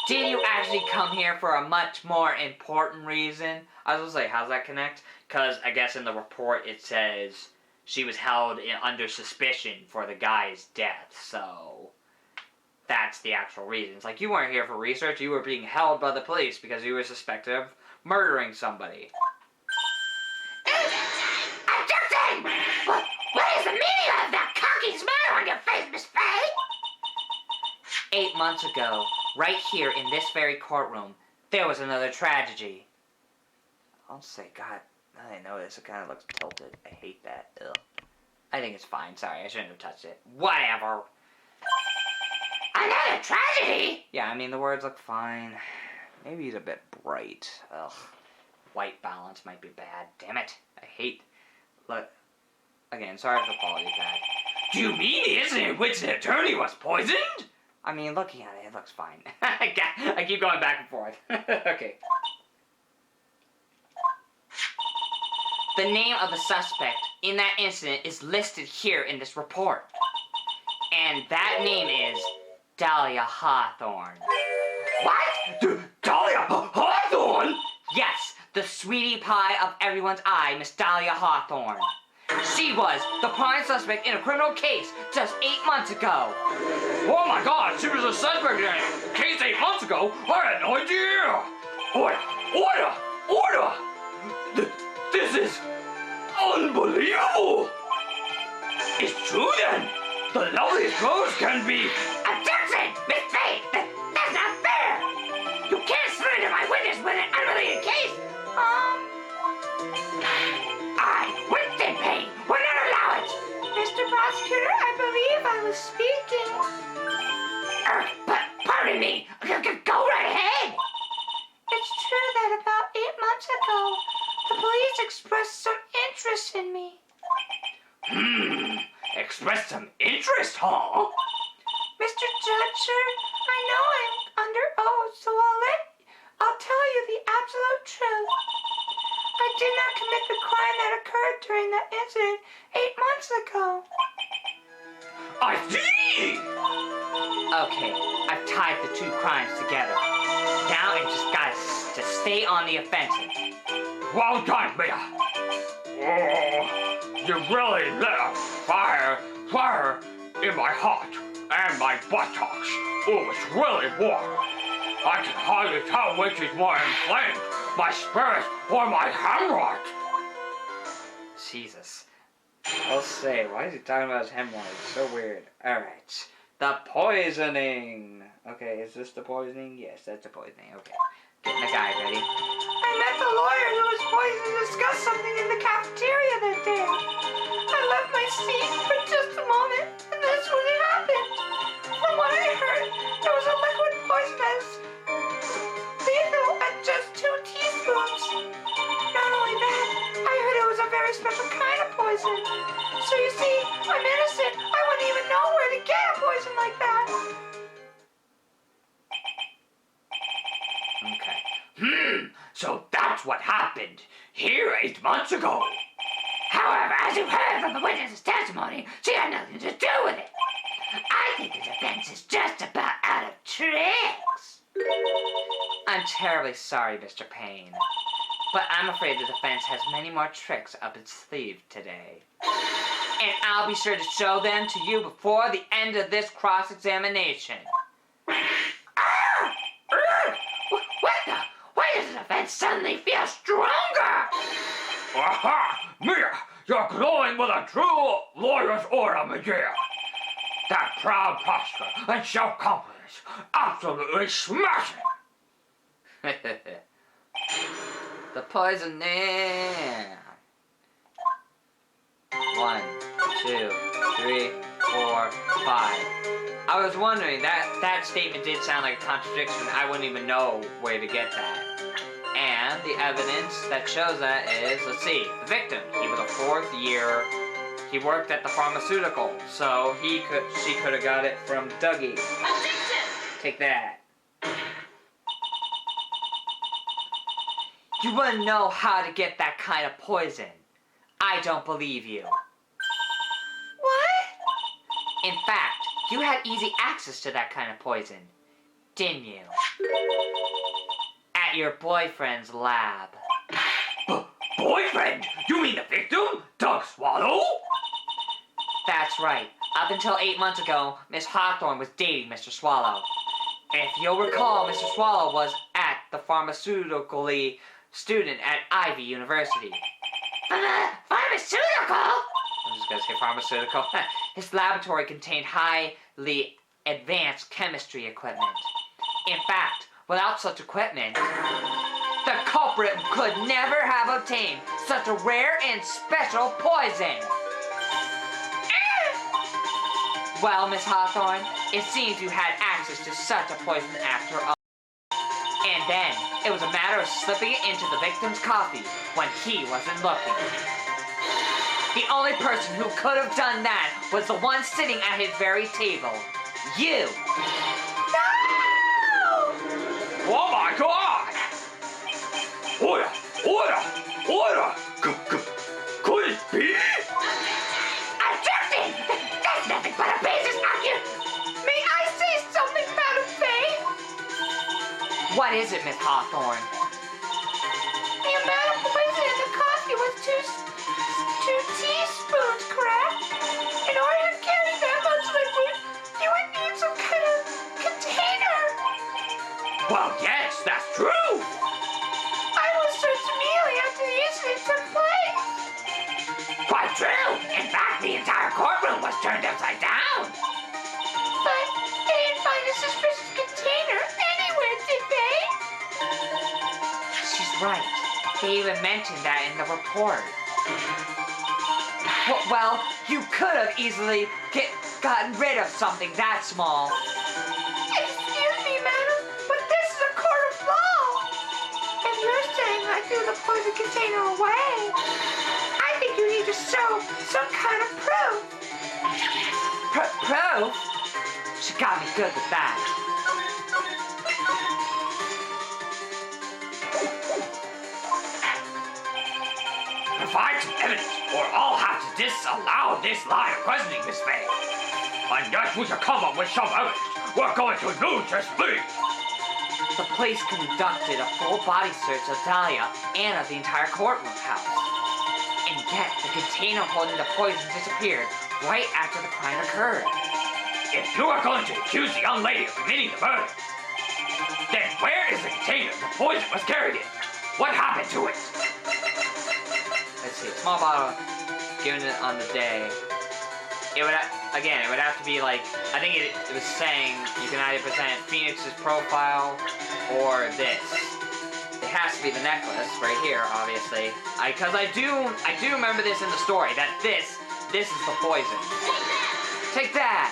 Did you actually come here for a much more important reason? I was gonna say, how's that connect? Because I guess in the report it says she was held under suspicion for the guy's death, so that's the actual reason. It's like, you weren't here for research, you were being held by the police because you were suspected of murdering somebody. Objection! What is the meaning of that cocky smile on your face, Miss Faye? 8 months ago, right here in this very courtroom, there was another tragedy. I'll say, God, now that I notice, it kind of looks tilted. I hate that. Ugh. I think it's fine. Sorry, I shouldn't have touched it. Whatever. Another tragedy? Yeah, I mean, the words look fine. Maybe he's a bit bright. Ugh. White balance might be bad. Damn it. I hate... Look. Again, sorry if the quality's bad. Do you mean the incident in which the attorney was poisoned? I mean, looking at it, it looks fine. I keep going back and forth. Okay. The name of the suspect in that incident is listed here in this report. And that name is Dahlia Hawthorne. What? Dahlia Hawthorne? Yes, the sweetie pie of everyone's eye, Miss Dahlia Hawthorne. She was the prime suspect in a criminal case just 8 months ago. Oh my God, she was a suspect in a case 8 months ago? I had no idea! Order! This is unbelievable! It's true then! The loveliest girls can be... Objection! Miss Faith! That's not fair! You can't slander my witness with an unrelated case! I, Winston Payne, will not allow it! Mr. Prosecutor, I believe I was speaking. But, pardon me, go right ahead! It's true that about 8 months ago, the police expressed some interest in me. Expressed some interest, huh? Mr. Judge, sir, I know I'm under oath, so I'll tell you the absolute truth. I did not commit the crime that occurred during that incident 8 months ago. I see! Okay, I've tied the two crimes together. Now I just gotta to stay on the offensive. Well done, Mia. Oh, you really lit a fire in my heart and my buttocks. Oh, it's really warm. I can hardly tell which is more inflamed, my spirit or my hemorrhoid. Jesus. I'll say, why is he talking about his hemorrhoids? So weird. Alright. The poisoning. Okay, is this the poisoning? Yes, that's the poisoning. Okay. Getting the guy ready. I met the lawyer who was poisoned to discuss something in the cafeteria that day. I left my seat for just a moment, and that's when it happened. From what I heard, there was a liquid poison as lethal at just 2 teaspoons. Not only that, I heard it was a very special kind of poison. So you see, I'm innocent. I wouldn't even know where to get a poison like that. Okay. So that's what happened here 8 months ago. However, as you heard from the witness's testimony, she had nothing to do with it. I think the defense is just about out of tricks. I'm terribly sorry, Mr. Payne. But I'm afraid the defense has many more tricks up its sleeve today. And I'll be sure to show them to you before the end of this cross-examination. What the? Why does the defense suddenly feel stronger? Aha! Mia, you're glowing with a true lawyer's aura, my dear. That proud posture and self-confidence, absolutely smashing. The poisoning. 1, 2, 3, 4, 5. I was wondering, that statement did sound like a contradiction. I wouldn't even know where to get that. And the evidence that shows that is, let's see, the victim. He was a 4th year. He worked at the pharmaceutical, so she could have got it from Dougie. Take that. You wouldn't know how to get that kind of poison. I don't believe you. What? In fact, you had easy access to that kind of poison, didn't you? At your boyfriend's lab. Boyfriend? You mean the victim? Doug Swallow? That's right. Up until 8 months ago, Miss Hawthorne was dating Mr. Swallow. If you'll recall, Mr. Swallow was at the pharmaceutical student at Ivy University. Pharmaceutical? I'm just gonna say pharmaceutical. His laboratory contained highly advanced chemistry equipment. In fact, without such equipment, the culprit could never have obtained such a rare and special poison. Well, Miss Hawthorne, it seems you had access to such a poison after all. And then, it was a matter of slipping it into the victim's coffee when he wasn't looking. The only person who could have done that was the one sitting at his very table. You! No! Oh my God! Order! Order! Order! Could it be? Objection! That's nothing but a basis argument. May I say something, Madam Faye? What is it, Miss Hawthorne? The amount of poison in the coffee was two teaspoons, correct? In order to carry that much liquid, you would need some kind of container. Well, yes, that's true. I was searched immediately after the incident took place. Quite true. In fact, the entire courtroom was turned upside down. But they didn't find a suspicious container anywhere, did they? She's right. They even mentioned that in the report. Well, you could have easily gotten rid of something that small. Excuse me, madam, but this is a court of law. If you're saying I threw the poison container away, I think you need to show some kind of proof. Proof? She got me good with that. Provide some evidence, or I'll have to disallow this line of questioning, Miss Faye. Unless we can come up with some evidence, we're going to lose this plea. The police conducted a full body search of Dahlia and of the entire courtroom house. And yet, the container holding the poison disappeared right after the crime occurred. If you are going to accuse the young lady of committing the murder, then where is the container the poison was carried in? What happened to it? Let's see, small bottle, given it on the day. It would, again, it would have to be like, I think it was saying you can either present Phoenix's profile or this. It has to be the necklace right here, obviously. Because I do remember this in the story, that this is the poison. Take that!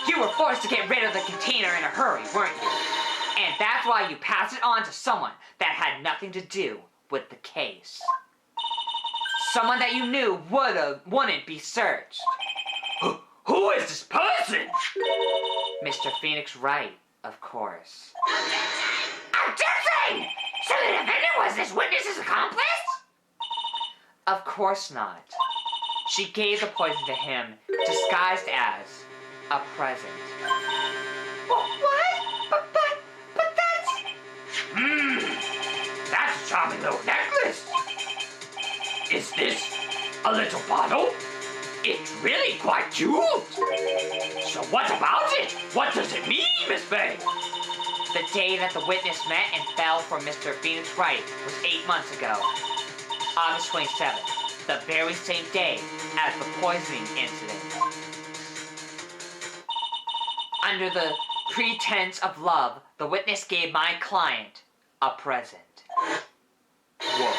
You were forced to get rid of the container in a hurry, weren't you? And that's why you passed it on to someone that had nothing to do with the case. Someone that you knew wouldn't be searched. Who is this person? Mr. Phoenix Wright, of course. Objection! So the defendant was this witness's accomplice? Of course not. She gave the poison to him, disguised as a present. What? But that's... That's a charming little necklace. Is this a little bottle? It's really quite cute. So what about it? What does it mean, Miss Faye? The day that the witness met and fell for Mr. Phoenix Wright was 8 months ago. August 27th, the very same day as the poisoning incident. Under the pretense of love, the witness gave my client a present. Whoa.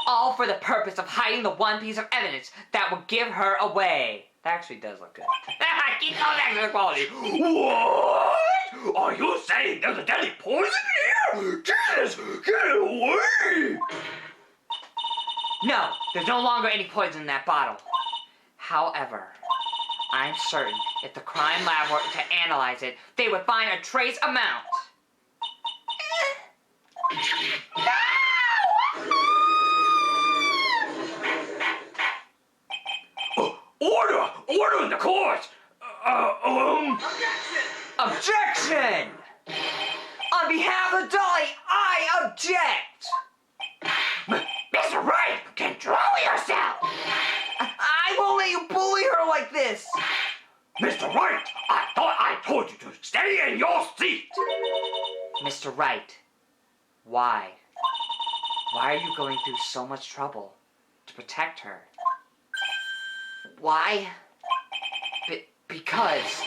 All for the purpose of hiding the one piece of evidence that would give her away. That actually does look good. Keep going back to the quality. What? Are you saying there's a deadly poison here? Jesus, get away! No, there's no longer any poison in that bottle. However, I'm certain if the crime lab were to analyze it, they would find a trace amount. Order in the court! Objection! On behalf of Dolly, I object! Mr. Wright, control yourself! I won't let you bully her like this! Mr. Wright, I thought I told you to stay in your seat! Mr. Wright, why? Why are you going through so much trouble to protect her? Why? Because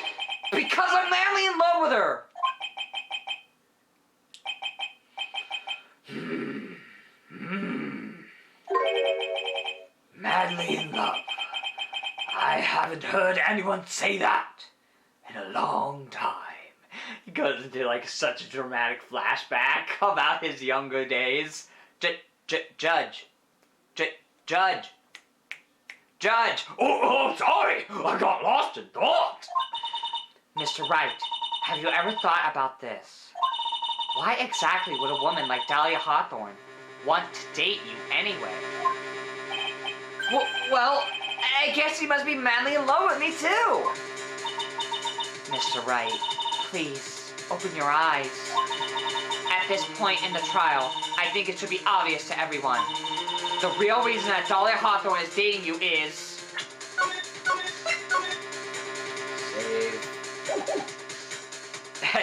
I'm madly in love with her. Madly in love. I haven't heard anyone say that in a long time. He goes into like such a dramatic flashback about his younger days. Judge. Oh, I'm sorry. I got lost in thought. Mr. Wright, have you ever thought about this? Why exactly would a woman like Dahlia Hawthorne want to date you anyway? Well, I guess he must be madly in love with me too. Mr. Wright, please, open your eyes. At this point in the trial, I think it should be obvious to everyone. The real reason that Dahlia Hawthorne is dating you is...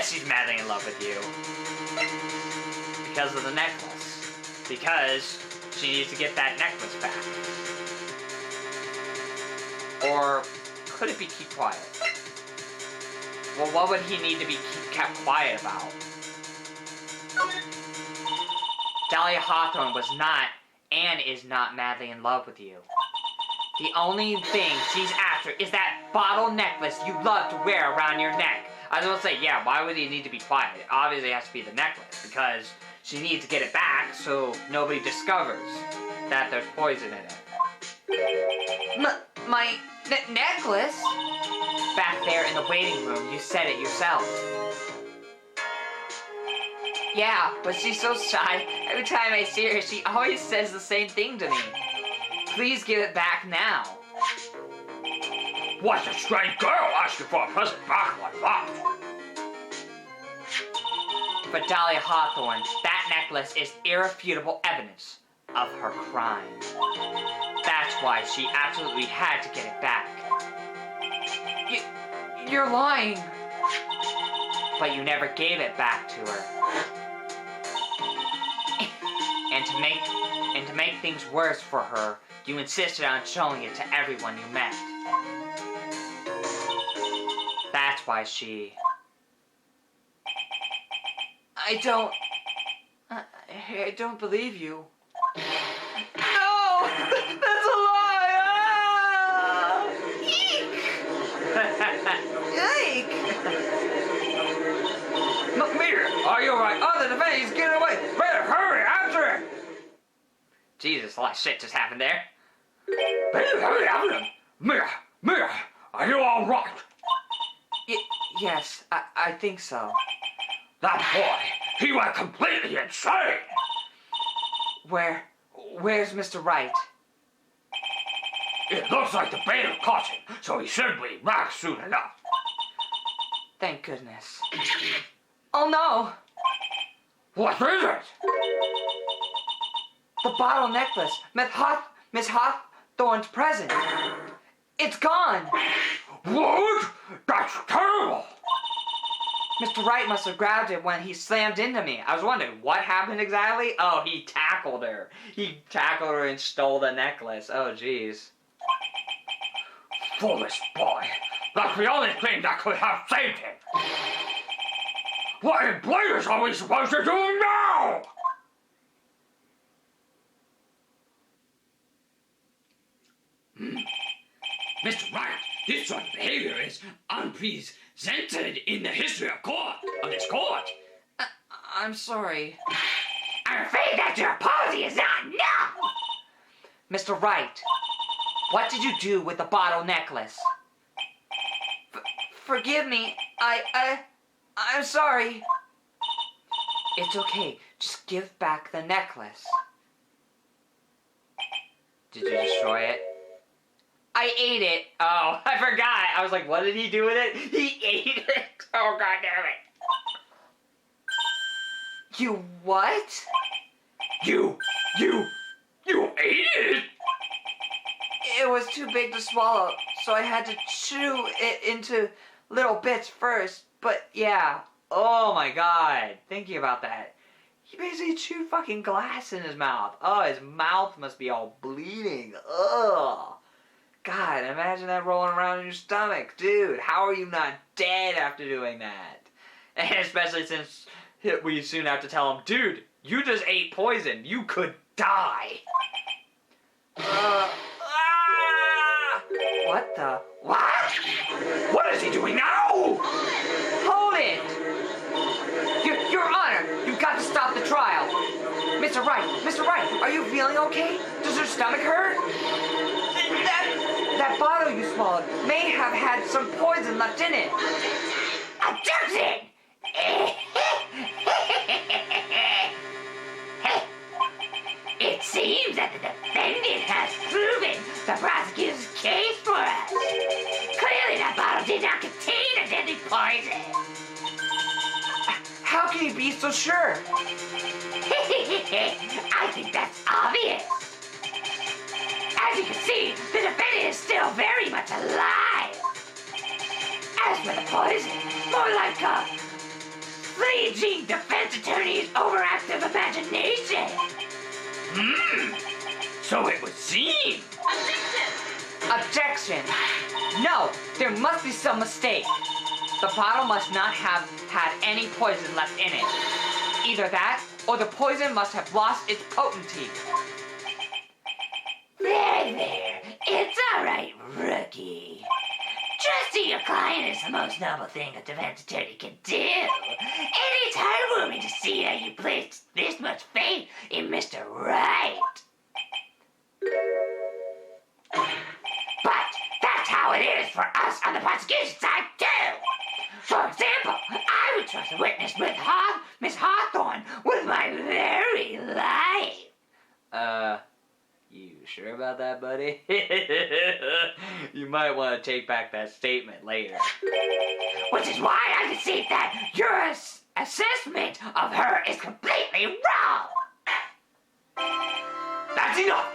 She's madly in love with you. Because of the necklace. Because she needs to get that necklace back. Or could it be keep quiet? Well, what would he need to be kept quiet about? Dahlia Hawthorne was not and is not madly in love with you. The only thing she's after is that bottle necklace you love to wear around your neck. I was gonna say, yeah, why would he need to be quiet? It obviously has to be the necklace, because she needs to get it back so nobody discovers that there's poison in it. My necklace? Back there in the waiting room, you said it yourself. Yeah, but she's so shy. Every time I see her, she always says the same thing to me. Please give it back now. What's a strange girl asking for a present back like that? For Dahlia Hawthorne, that necklace is irrefutable evidence of her crime. That's why she absolutely had to get it back. You're lying. But you never gave it back to her. And to make things worse for her, you insisted on showing it to everyone you met. That's why she... I don't believe you. No! That's a lie! Ah! Eek! Yike! Meter, are you alright? Oh, the defense, he's getting away! Better hurry, answer it! Jesus, a lot of shit just happened there. Better hurry, answer it! Mia, are you alright? Yes, I think so. That boy, he went completely insane! Where's Mr. Wright? It looks like the bailiff caught him, so he should be back soon enough. Thank goodness. Oh no! What is it? The bottle necklace, Miss Hawthorne's present. It's gone! What? That's terrible! Mr. Wright must have grabbed it when he slammed into me. I was wondering, what happened exactly? Oh, he tackled her. He tackled her and stole the necklace. Oh, jeez. Foolish boy. That's the only thing that could have saved him. What in blazes are we supposed to do now? Mr. Wright, this sort of behavior is unprecedented in the history of this court. I'm sorry. I'm afraid that your apology is not enough. Mr. Wright, what did you do with the bottle necklace? Forgive me. I'm sorry. It's okay. Just give back the necklace. Did you destroy it? I ate it. Oh, I forgot. I was like, what did he do with it? He ate it. Oh, God damn it. You what? You ate it? It was too big to swallow, so I had to chew it into little bits first. But yeah, Oh my God. Thinking about that. He basically chewed fucking glass in his mouth. Oh, his mouth must be all bleeding. Ugh. God, imagine that rolling around in your stomach. Dude, how are you not dead after doing that? And especially since we soon have to tell him, dude, you just ate poison. You could die. What the? What? What is he doing now? Hold it! Your Honor, you've got to stop the trial. Mr. Wright, are you feeling okay? Does your stomach hurt? That bottle you swallowed may have had some poison left in it. Objection! It seems that the defendant has proven the prosecutor's case for us. Clearly that bottle did not contain a deadly poison. How can you be so sure? I think that's obvious. As you can see, the defendant is still very much alive. As for the poison, more like a fleeting defense attorney's overactive imagination. So it would seem. Objection! No, there must be some mistake. The bottle must not have had any poison left in it. Either that, or the poison must have lost its potency. There. It's all right, rookie. Trusting your client is the most noble thing a defense attorney can do. And it's heartwarming to see that you placed this much faith in Mr. Wright. But that's how it is for us on the prosecution side, too. For example, I would trust a witness with Miss Hawthorne with my very life. You sure about that, buddy? You might want to take back that statement later. Which is why I concede that your assessment of her is completely wrong. That's enough.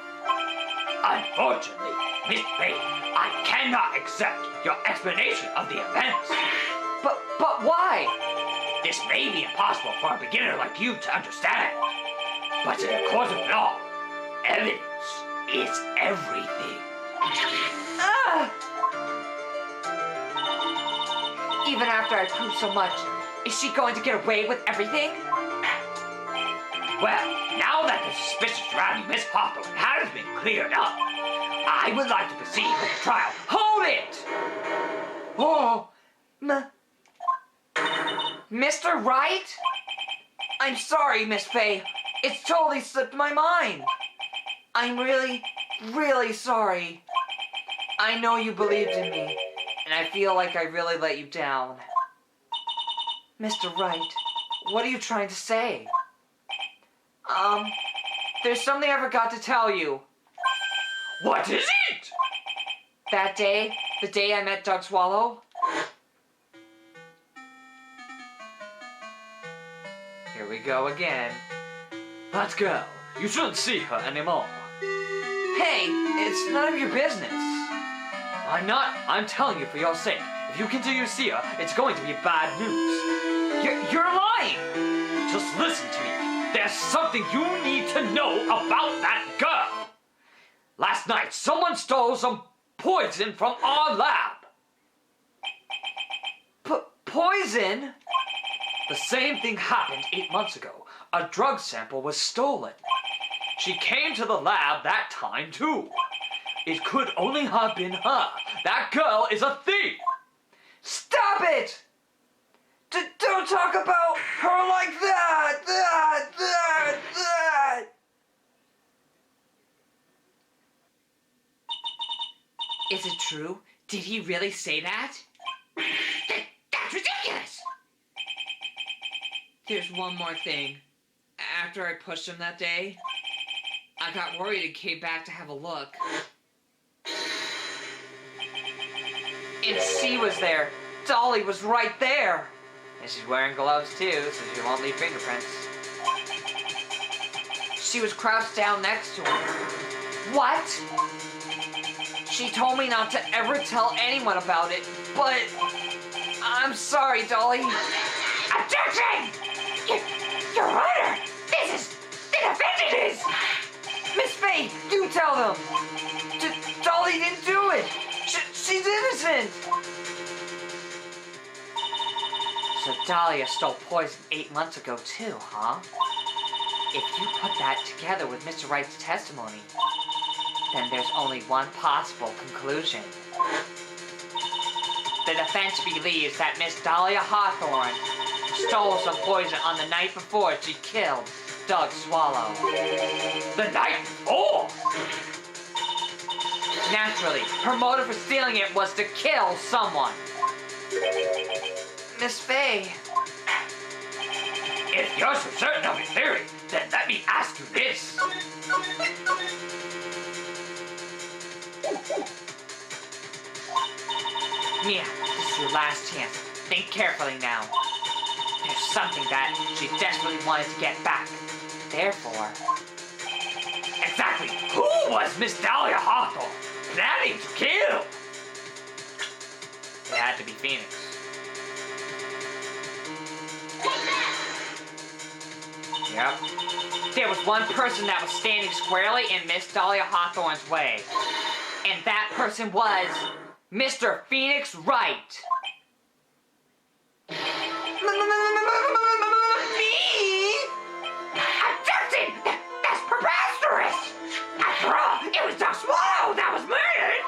Unfortunately, Miss Faye, I cannot accept your explanation of the events. But why? This may be impossible for a beginner like you to understand. But in the court of law, evidence is everything. Even after I prove so much, is she going to get away with everything? Well, now that the suspicion surrounding Miss Hawthorne has been cleared up, I would like to proceed with the trial. Hold it! Oh, Mr. Wright? I'm sorry, Miss Faye. It's totally slipped my mind. I'm really, really sorry. I know you believed in me, and I feel like I really let you down. Mr. Wright, what are you trying to say? There's something I forgot to tell you. What is it? That day, the day I met Doug Swallow. Here we go again. That girl, you shouldn't see her anymore. Hey, it's none of your business. I'm not. I'm telling you for your sake. If you continue to see her, it's going to be bad news. You're lying! Just listen to me. There's something you need to know about that girl. Last night, someone stole some poison from our lab. Poison? The same thing happened 8 months ago. A drug sample was stolen. She came to the lab that time, too. It could only have been her. That girl is a thief. Stop it! Don't talk about her like that! Is it true? Did he really say that? That's ridiculous. There's one more thing. After I pushed him that day, I got worried and came back to have a look. And she was there. Dolly was right there. And she's wearing gloves too, so she won't leave fingerprints. She was crouched down next to him. What? She told me not to ever tell anyone about it, but I'm sorry, Dolly. Objection! Your Honor, the defendant is... Miss Faye, do tell them. Dolly didn't do it. She's innocent. So Dahlia stole poison 8 months ago too, huh? If you put that together with Mr. Wright's testimony, then there's only one possible conclusion. The defense believes that Miss Dahlia Hawthorne stole some poison on the night before she killed Doug Swallow. The night before? Naturally, her motive for stealing it was to kill someone. Miss Faye. If you're so certain of your theory, then let me ask you this. Mia, this is your last chance. Think carefully now. There's something that she desperately wanted to get back. Therefore... Exactly who was Miss Dahlia Hawthorne planning to kill? It had to be Phoenix. Yep. There was one person that was standing squarely in Miss Dahlia Hawthorne's way. And that person was... Mr. Phoenix Wright. Me? Objection! That's preposterous! After all, it was Doug Swallow that was murdered!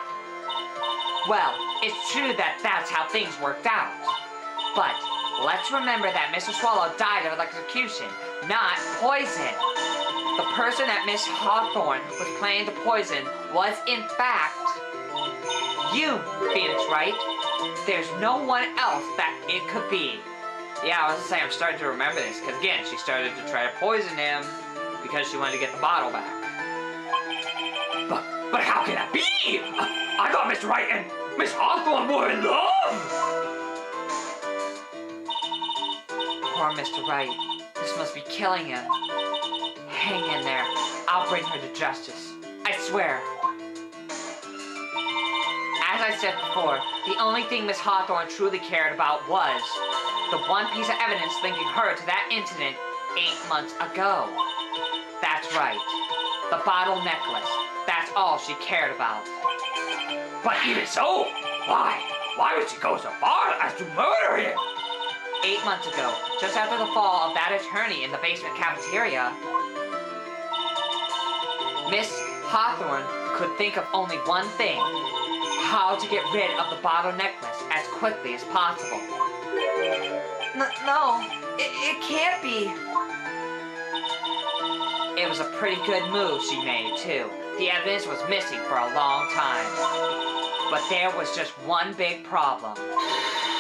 Well, it's true that that's how things worked out. But let's remember that Mr. Swallow died of electrocution, not poison. The person that Miss Hawthorne was planning to poison was, in fact, you, Phoenix Wright. There's no one else that it could be. Yeah, I was gonna say, I'm starting to remember this, because again, she started to try to poison him because she wanted to get the bottle back. But how can that be? I thought Mr. Wright and Miss Hawthorne were in love! Poor Mr. Wright. This must be killing him. Hang in there. I'll bring her to justice. I swear. As I said before, the only thing Miss Hawthorne truly cared about was the one piece of evidence linking her to that incident 8 months ago. That's right. The bottle necklace. That's all she cared about. But even so, why? Why would she go so far as to murder him? 8 months ago, just after the fall of that attorney in the basement cafeteria, Miss Hawthorne could think of only one thing: how to get rid of the bottle necklace as quickly as possible. No, it can't be. It was a pretty good move she made, too. The evidence was missing for a long time. But there was just one big problem.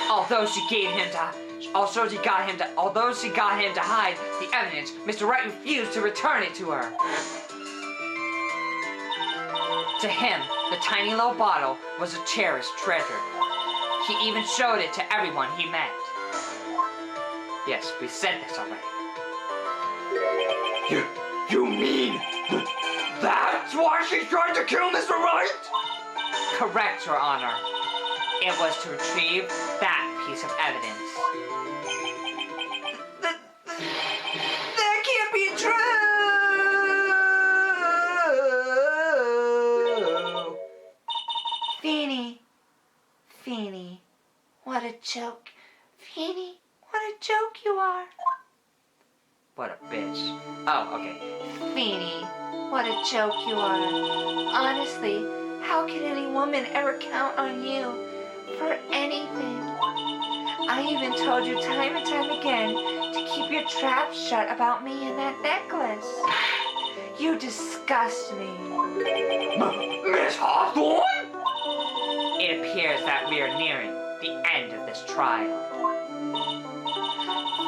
Although she got him to hide the evidence, Mr. Wright refused to return it to her. To him, the tiny little bottle was a cherished treasure. He even showed it to everyone he met. Yes, we said this already. You mean that's why she's trying to kill Mr. Wright? Correct, Your Honor. It was to retrieve that piece of evidence. That can't be true. Feeny, what a joke. Feeny, what a joke you are. What a bitch. Oh, okay. Feeny, what a joke you are. Honestly, how can any woman ever count on you for anything? I even told you time and time again to keep your trap shut about me and that necklace. You disgust me. Miss Hawthorne? It appears that we are nearing the end of this trial.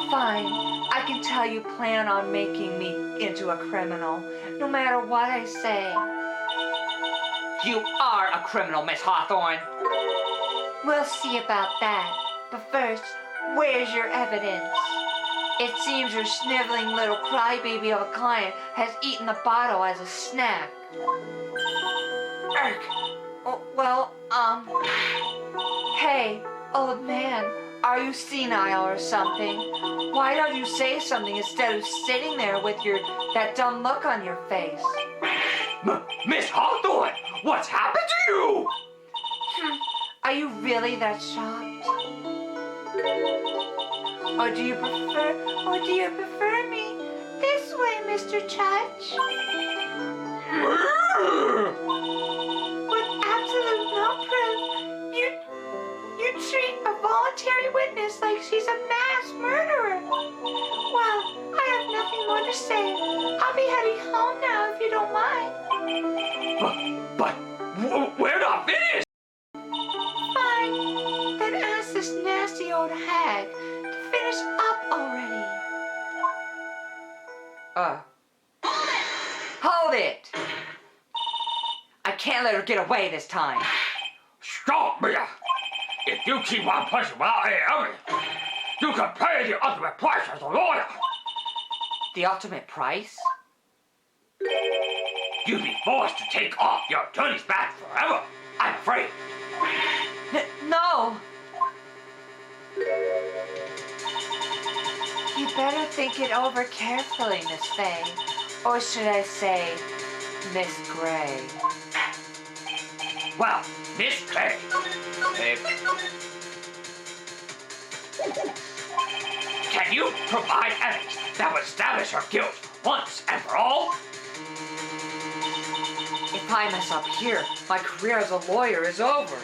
Fine, I can tell you plan on making me into a criminal, no matter what I say. You are a criminal, Miss Hawthorne. We'll see about that. But first, where's your evidence? It seems your sniveling little crybaby of a client has eaten the bottle as a snack. Erk. Well, hey, old man, are you senile or something? Why don't you say something instead of sitting there with that dumb look on your face? Miss Hawthorne, what's happened to you? Are you really that shocked? Or do you prefer me this way, Mr. Judge? With absolute no proof, you treat a voluntary witness like she's a mass murderer. Well, I have nothing more to say. I'll be heading home now if you don't mind. But we're not finished. Fine. Then ask this nasty old hag to finish up already. Hold it! I can't let her get away this time. Stop me! If you keep on pushing my ear, you can pay the ultimate price as a lawyer. The ultimate price? You'd be forced to take off your attorney's badge forever, I'm afraid. No! You better think it over carefully, Miss Fay. Or should I say, Miss Gray. Well, Miss Clay, can you provide evidence that would establish her guilt once and for all? If I mess up here, my career as a lawyer is over.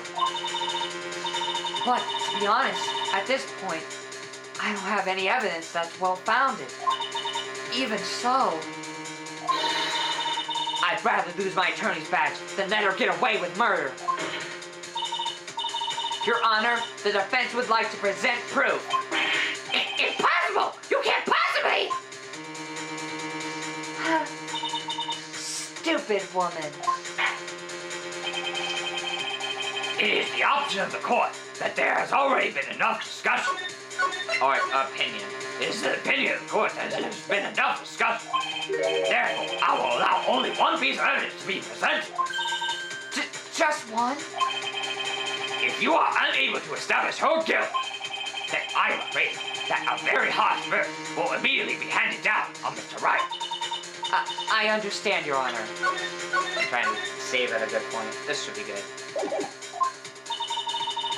But, to be honest, at this point, I don't have any evidence that's well-founded. Even so, I'd rather lose my attorney's badge than let her get away with murder. Your Honor, the defense would like to present proof. Impossible! You can't possibly! Stupid woman. It is the opinion of the court that there has already been enough discussion. Or opinion. It is the opinion of the court that there has been enough discussion. Therefore, I will allow only one piece of evidence to be presented. Just one? If you are unable to establish her guilt, then I am afraid that a very harsh verdict will immediately be handed down on Mr. Wright. I understand, Your Honor. I'm trying to save at a good point. This should be good.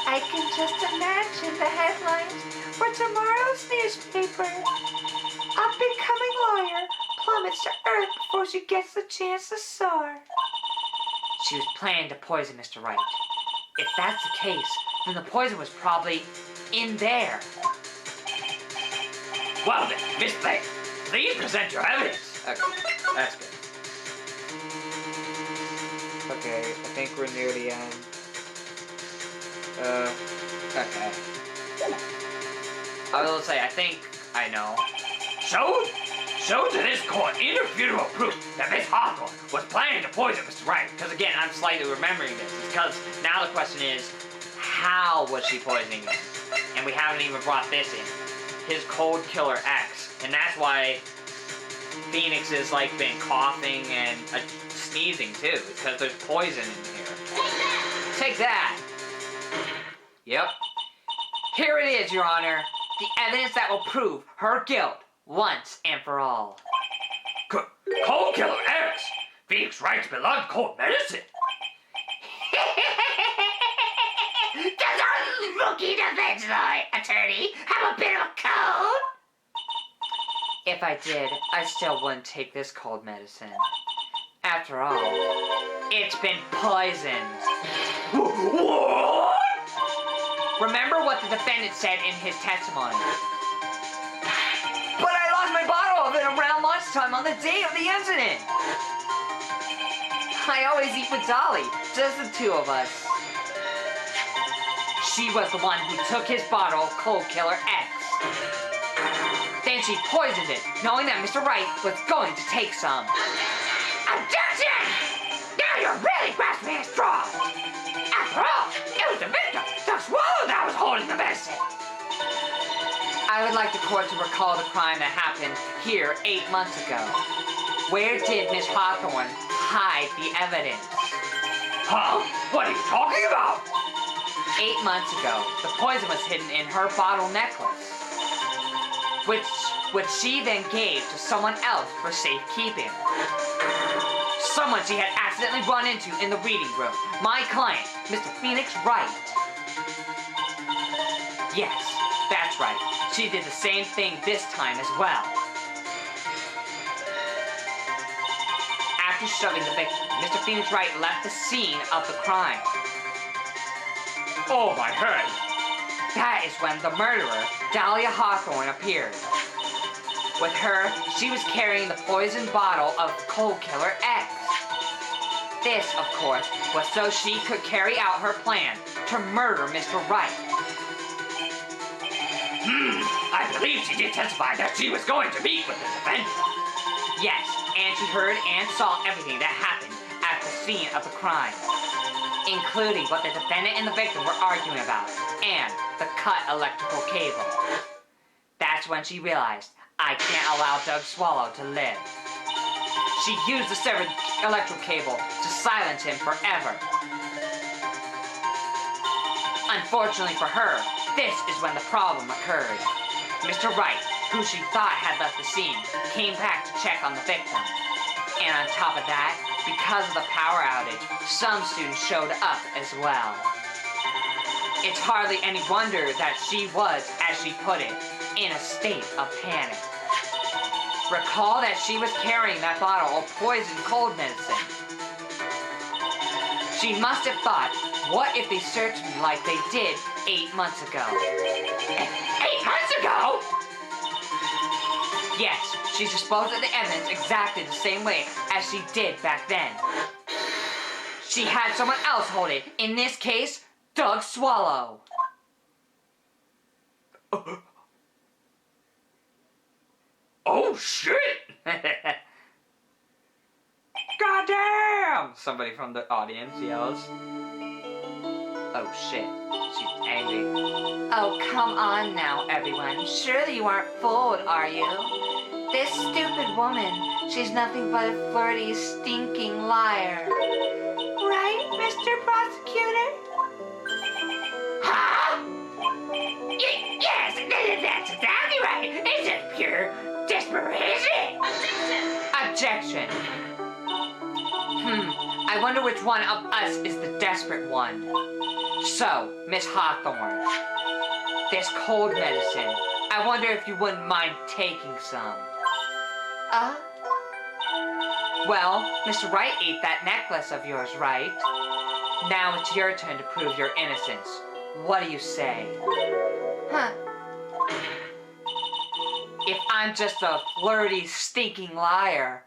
I can just imagine the headlines for tomorrow's newspaper. Up-and-coming lawyer plummets to earth before she gets the chance to soar. She was planning to poison Mr. Wright. If that's the case, then the poison was probably in there. Well then, Miss Blake, please present your evidence. Okay, that's good. Okay, I think we're near the end. Okay. I will say, I think I know. Show to this court irrefutable proof that Miss Hawthorne was planning to poison Mr. Wright. Because again, I'm slightly remembering this. Because now the question is, how was she poisoning him? And we haven't even brought this in. His cold killer X. And that's why Phoenix has like been coughing and sneezing too. It's because there's poison in here. Take that! Yep. Here it is, Your Honor. The evidence that will prove her guilt once and for all. Cold killer X! Phoenix Wright's beloved cold medicine! Does our rookie defense attorney have a bit of a cold? If I did, I still wouldn't take this cold medicine. After all, it's been poisoned. What? Remember what the defendant said in his testimony. But I lost my bottle of it around lunchtime on the day of the incident. I always eat with Dolly, just the two of us. She was the one who took his bottle of Cold Killer X. Then she poisoned it, knowing that Mr. Wright was going to take some. Objection! Now you're really grasping at straws. After all, it was the victim, the swallow that was holding the medicine. I would like the court to recall the crime that happened here 8 months ago. Where did Miss Hawthorne hide the evidence? Huh? What are you talking about? 8 months ago, the poison was hidden in her bottle necklace, which she then gave to someone else for safekeeping. someone she had accidentally run into in the reading room. My client, Mr. Phoenix Wright. Yes, that's right. She did the same thing this time as well. After shoving the victim, Mr. Phoenix Wright left the scene of the crime. Oh, my head. That is when the murderer, Dahlia Hawthorne, appeared. With her, she was carrying the poisoned bottle of Cold Killer X. This, of course, was so she could carry out her plan to murder Mr. Wright. I believe she did testify that she was going to meet with the defendant. Yes, and she heard and saw everything that happened at the scene of the crime, including what the defendant and the victim were arguing about, and the cut electrical cable. That's when she realized, I can't allow Doug Swallow to live. She used the severed electrical cable to silence him forever. Unfortunately for her, this is when the problem occurred. Mr. Wright, who she thought had left the scene, came back to check on the victim. And on top of that, because of the power outage, some students showed up as well. It's hardly any wonder that she was, as she put it, in a state of panic. Recall that she was carrying that bottle of poisoned cold medicine. She must have thought, what if they searched me like they did 8 months ago? 8 months ago? Yes, she disposed of the evidence exactly the same way as she did back then. She had someone else hold it, in this case, Doug Swallow. Oh, shit! Goddamn! Somebody from the audience yells. Oh shit, she's angry. Oh, come on now, everyone. Surely you aren't fooled, are you? This stupid woman, she's nothing but a flirty, stinking liar. Right, Mr. Prosecutor? Huh? Yes, that's exactly right. It's just pure desperation. Objection. I wonder which one of us is the desperate one. So, Miss Hawthorne, this cold medicine, I wonder if you wouldn't mind taking some. Well, Mr. Wright ate that necklace of yours, right? Now it's your turn to prove your innocence. What do you say? Huh. If I'm just a flirty, stinking liar,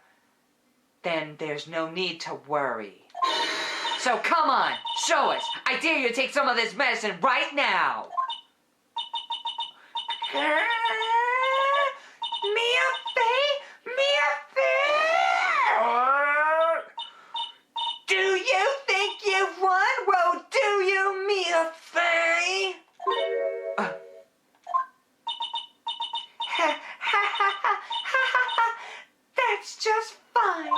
then there's no need to worry. So come on, show us. I dare you to take some of this medicine right now. Mia Fey? Do you think you've won? Well, do you, Mia Fey? That's just fine.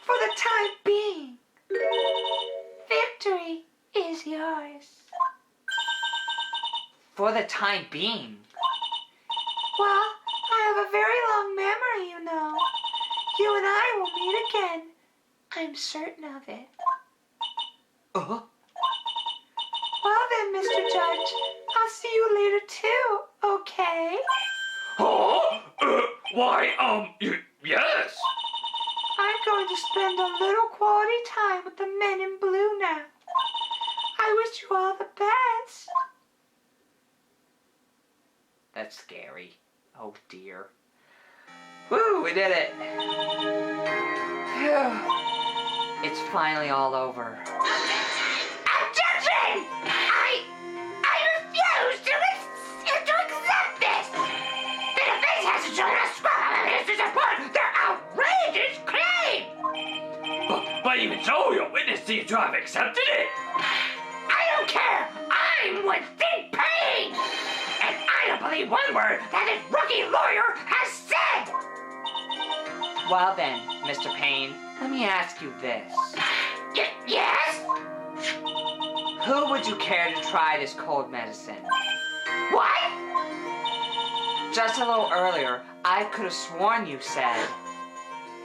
For the time being. Victory is yours. For the time being. Well, I have a very long memory, you know. You and I will meet again. I'm certain of it. Uh-huh. Well then, Mr. Judge, I'll see you later too, okay? Huh? Why, yes. I'm going to spend a little quality time with the men in blue now. I wish you all the best. That's scary. Oh dear. Woo, we did it. Phew. It's finally all over. Objection! I refuse to accept this. The defense hasn't shown us strong evidence to support their outrageous claim. But even so, your witness seems to have accepted it. I don't care. I'm within pain. And I don't believe one word that this rookie lawyer has said. Well then, Mr. Payne, let me ask you this. Yes? Who would you care to try this cold medicine? What? Just a little earlier, I could have sworn you said.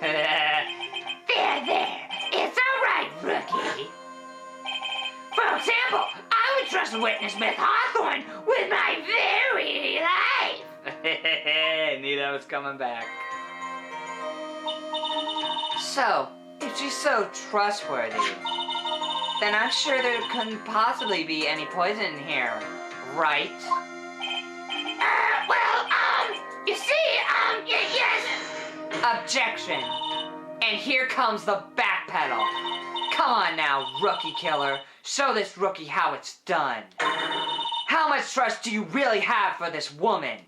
There. rookie. For example, I would trust witness Miss Hawthorne with my very life. Knew that was coming back. So, if she's so trustworthy, then I'm sure there couldn't possibly be any poison in here, right? You see, yes. Objection! And here comes the backpedal. Come on now, rookie killer. Show this rookie how it's done. How much trust do you really have for this woman?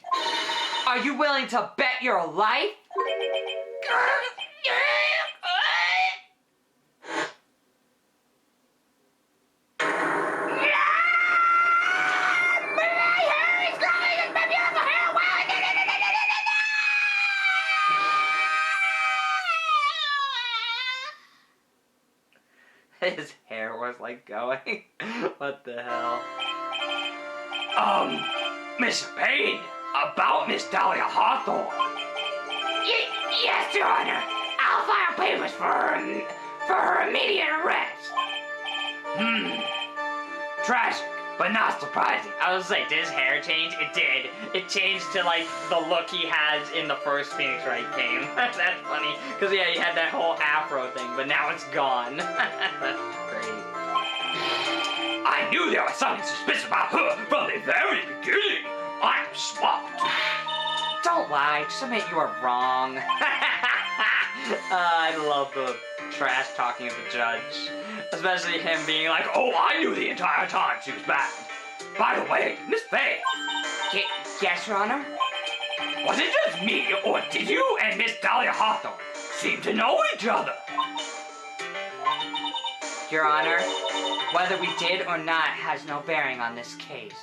Are you willing to bet your life? His hair was like going. What the hell? Mr. Payne, about Miss Dahlia Hawthorne. Yes, Your Honor. I'll file papers for her immediate arrest. Tragic, but not surprising. I was like, did his hair change? It did. It changed to like the look he has in the first Phoenix Wright game. That's funny. Because yeah, he had that whole afro thing, but now it's gone. That's great. I knew there was something suspicious about her from the very beginning. I'm smart. Don't lie. Just admit you were wrong. I love the trash talking of the judge. Especially him being like, Oh, I knew the entire time she was bad. By the way, Miss Faye, yes, Your Honor? was it just me, or did you and Miss Dahlia Hawthorne seem to know each other? Your Honor, whether we did or not has no bearing on this case.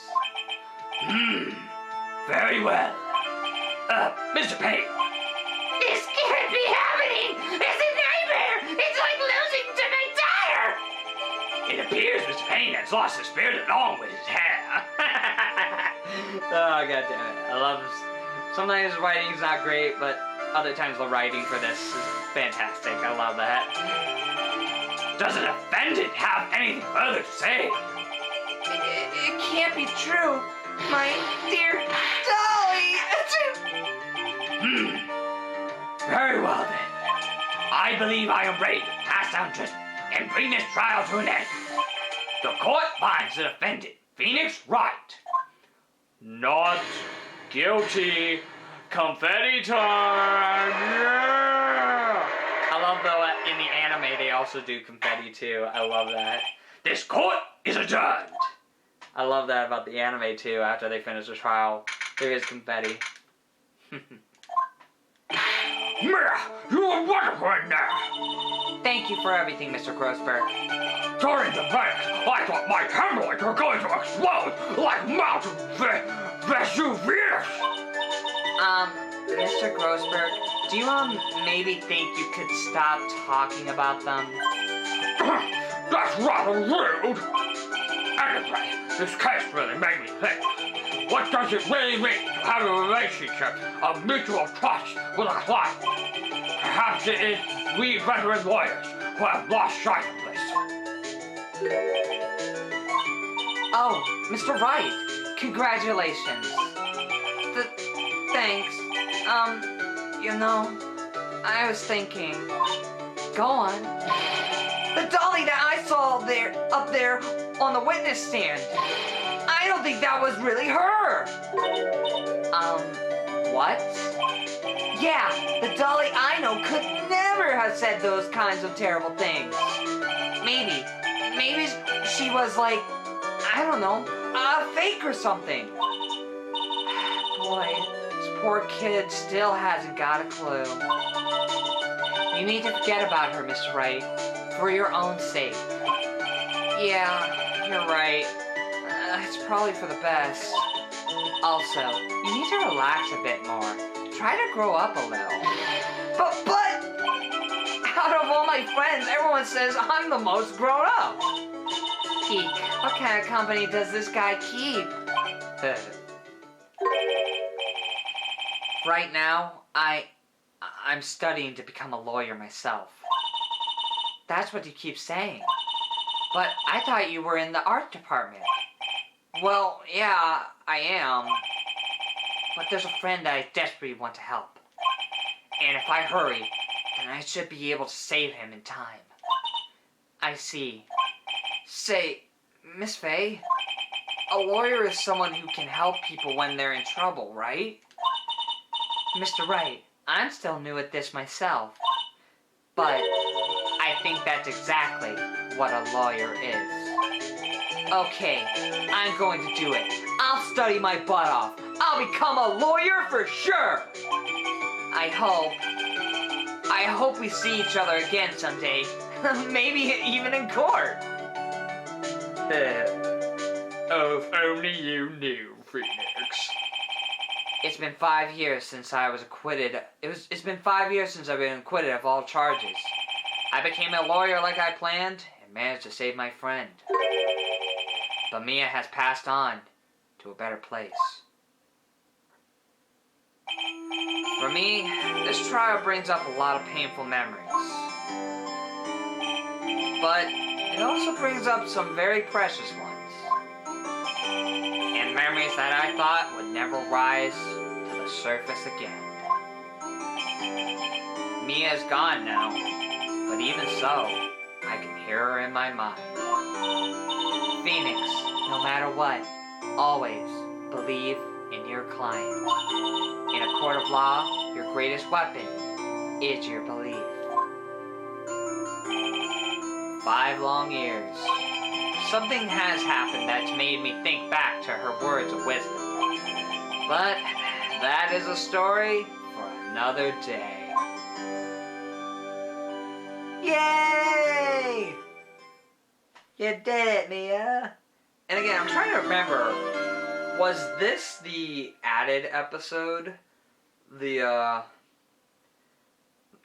Very well. Mr. Payne, This can't be happening! It's a nightmare! It's like losing to my daughter! it appears Mr. Payne has lost his spirit along with his hair. Oh, god damn it. I love this. Sometimes his writing's not great, but other times the writing for this is fantastic. I love that. Does the defendant have anything further to say? It can't be true. My dear Dolly! Very well then. I believe I am ready to pass down judgment and bring this trial to an end. The court finds the defendant, Phoenix Wright, not guilty. Confetti time! Yeah! I love though in the anime they also do confetti too. I love that. This court is adjourned. I love that about the anime too. After they finish the trial, there is confetti. You are wonderful in there. Thank you for everything, Mr. Grossberg. During the break, I thought my hemorrhoids were going to explode like Mount Vesuvius. Mr. Grossberg, do you maybe think you could stop talking about them? That's rather rude. Anyway, this case really made me think. What does it really mean to have a relationship of mutual trust with a client? Perhaps it is we veteran lawyers who have lost sight of this. Oh, Mr. Wright, congratulations. Thanks. You know, I was thinking. Go on. The Dolly that I saw up there on the witness stand. I don't think that was really her. What? Yeah, the Dolly I know could never have said those kinds of terrible things. Maybe she was like, I don't know, a fake or something. Boy, this poor kid still hasn't got a clue. You need to forget about her, Mr. Wright, for your own sake. Yeah, you're right. It's probably for the best. Also, you need to relax a bit more. Try to grow up a little. But, out of all my friends, everyone says I'm the most grown up. Eek, what kind of company does this guy keep? Right now, I'm studying to become a lawyer myself. That's what you keep saying. But I thought you were in the art department. Well, yeah, I am. But there's a friend that I desperately want to help. And if I hurry, then I should be able to save him in time. I see. Say, Miss Faye, a lawyer is someone who can help people when they're in trouble, right? Mr. Wright, I'm still new at this myself. But I think that's exactly what a lawyer is. Okay, I'm going to do it. I'll study my butt off. I'll become a lawyer for sure. I hope we see each other again someday. Maybe even in court. Oh, if only you knew, Phoenix. It's been 5 years since I was acquitted. It's been 5 years since I've been acquitted of all charges. I became a lawyer like I planned and managed to save my friend. But Mia has passed on to a better place. For me, this trial brings up a lot of painful memories. But it also brings up some very precious ones. And memories that I thought would never rise to the surface again. Mia's gone now, but even so, I can hear her in my mind. Phoenix, no matter what, always believe in your client. In a court of law, your greatest weapon is your belief. 5 long years. Something has happened that's made me think back to her words of wisdom. But that is a story for another day. Yay! You did it, Mia. And again, I'm trying to remember, was this the added episode?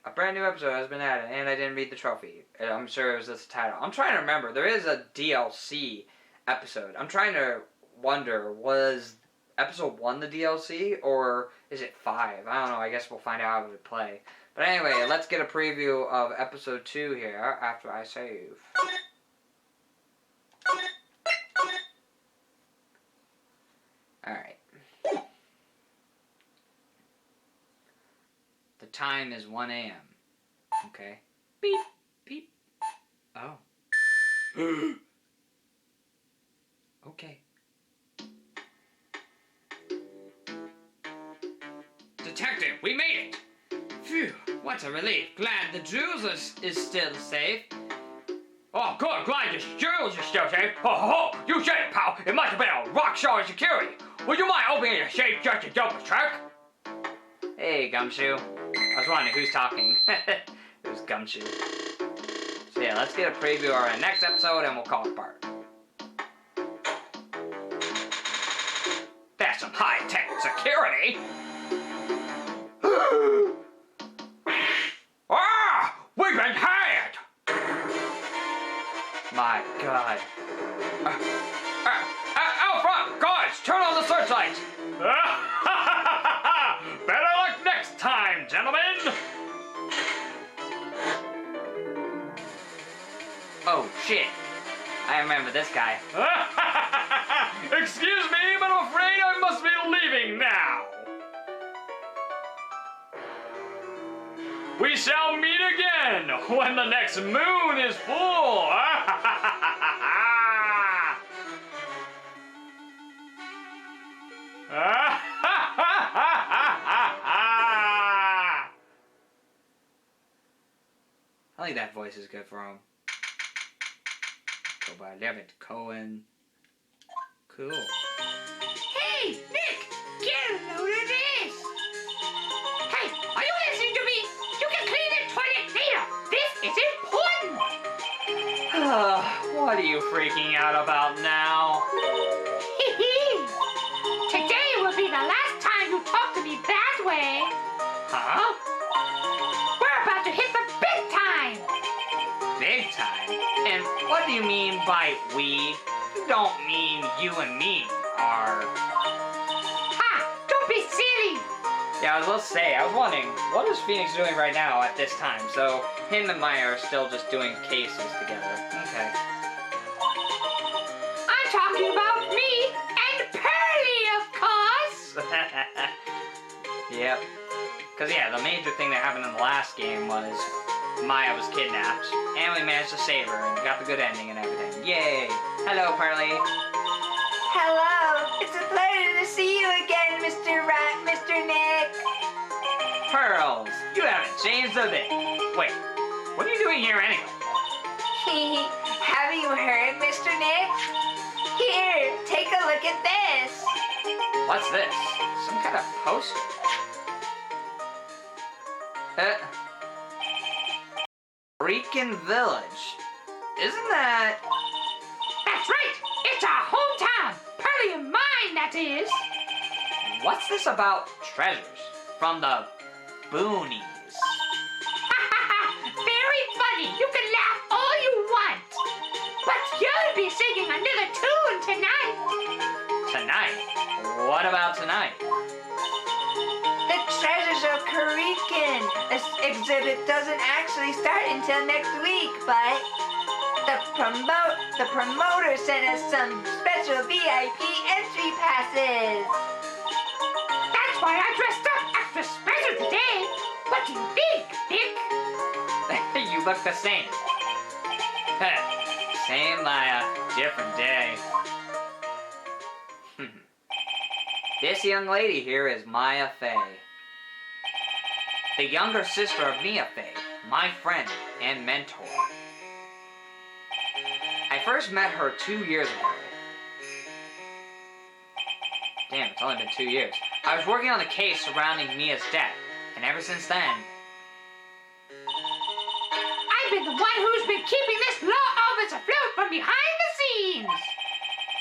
A brand new episode has been added, and I didn't read the trophy. I'm sure it was this title. I'm trying to remember. There is a DLC episode. I'm trying to wonder, was episode 1 the DLC, or is it 5? I don't know. I guess we'll find out as we play. But anyway, let's get a preview of episode 2 here after I save. Alright. The time is 1 a.m. Okay. Beep, beep. Oh. Okay. Detective, we made it! Phew, what a relief. Glad the jewels is still safe. Oh, good. Glad your jewels are still safe. Oh, you said it, pal. It must have been a rock-solid security. Would you mind opening the safe just to double check? Hey, Gumshoe. I was wondering who's talking. It was Gumshoe. So yeah, let's get a preview of our next episode and we'll call it part. That's some high-tech security. Ah! We've been had! My God. Out front! Guys, turn on the searchlights! Better luck next time, gentlemen! Oh, shit. I remember this guy. Excuse me, but I'm afraid I must be leaving now. We shall meet again when the next moon is full. I think that voice is good for him. Go by Levitt Cohen. Cool. Hey, Nick! Get a load of this! Hey, are you listening to me? You can clean the toilet later. This is important. What are you freaking out about now? Today will be the last time you talk to me that way. Huh? We're about to hit the big time. Big time? And what do you mean by we? You don't mean you and me are... Ha! Don't be silly. Yeah, I was about to say, I was wondering, what is Phoenix doing right now at this time? So, him and Maya are still just doing cases together. Okay. I'm talking about me and Pearly, of course. Yep. Because, yeah, the major thing that happened in the last game was Maya was kidnapped, and we managed to save her, and got the good ending and everything. Yay! Hello, Pearly. Hello. It's a pleasure to see you again, Mr. Wright, Mr. Nick. Pearls, you haven't changed a bit. Wait, what are you doing here anyway? Have you heard, Mr. Nick? Here, take a look at this. What's this? Some kind of poster? Rican Village. Isn't that... That's right. It's our hometown. Pearly and mine, that is. What's this about treasures from the boonies? Very funny. You can laugh all you want. But you'll be singing another tune tonight. Tonight? What about tonight? The Treasures of Kurikan. This exhibit doesn't actually start until next week, but the promoter sent us some special VIP entry passes. That's why I dressed up extra special today. What do you think, Nick? You look the same. Same Maya, different day. This young lady here is Maya Fey, the younger sister of Mia Fey, my friend and mentor. I first met her 2 years ago. Damn, it's only been 2 years. I was working on the case surrounding Mia's death, and ever since then... I've been the one who's been keeping this law office afloat from behind the scenes.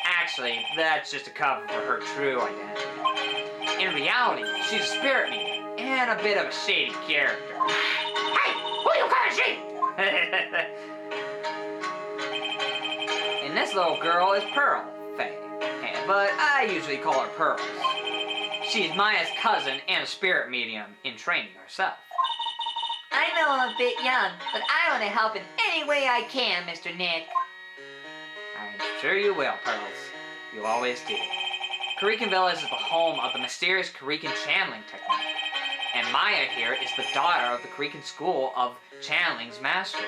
Actually, that's just a cover for her true identity. In reality, she's a spirit medium, and a bit of a shady character. Hey, who you calling shady? And this little girl is Pearl Fey, but I usually call her Pearls. She's Maya's cousin and a spirit medium in training herself. I know I'm a bit young, but I want to help in any way I can, Mr. Nick. I'm sure you will, Pearls. You always do. Kurikan Village is the home of the mysterious Kurikan channeling technique, and Maya here is the daughter of the Kurikan school of channeling's master.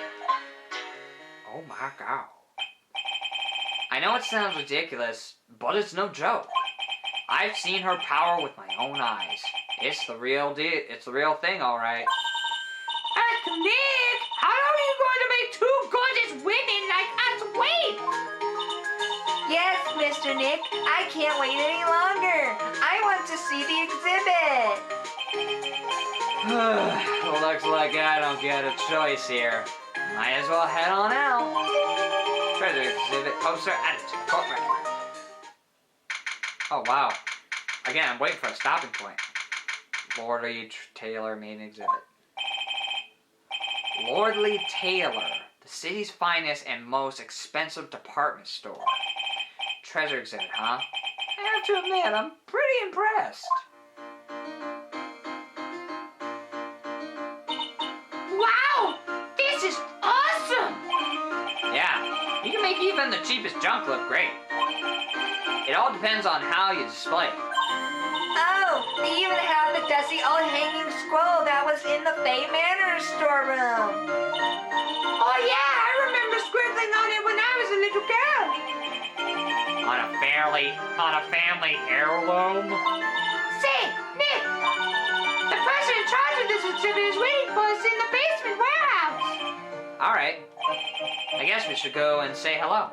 Oh my god. I know it sounds ridiculous, but it's no joke. I've seen her power with my own eyes. It's the real deal. It's the real thing, all right. Nick, how long are you going to make two gorgeous women like us wait? Yes, Mr. Nick, I can't wait any longer. I want to see the exhibit. Looks like I don't get a choice here. Might as well head on out. Treasure exhibit poster added to the court record. Oh wow. Again, I'm waiting for a stopping point. Lordly Taylor main exhibit. Lordly Taylor, the city's finest and most expensive department store. Treasure exhibit, huh? I have to admit, I'm pretty impressed. Wow, this is awesome! Yeah, you can make even the cheapest junk look great. It all depends on how you display it. Oh, they even have the dusty old hanging scroll that was in the Fay Manor storeroom. Oh yeah, I remember scribbling on it when I was a little girl. On a family heirloom? Say, Nick, the person in charge of this exhibit is waiting for us in the basement warehouse. Alright. I guess we should go and say hello.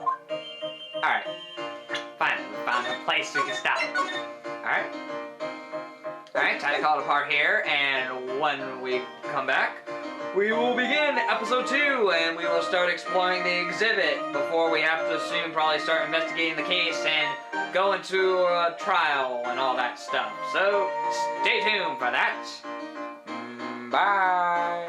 Alright. Finally, we found a place we can stop. Alright. Alright, time to call it apart here, and when we come back, we will begin episode 2, and we will start exploring the exhibit before we have to soon probably start investigating the case and go into a trial and all that stuff. So, stay tuned for that. Bye!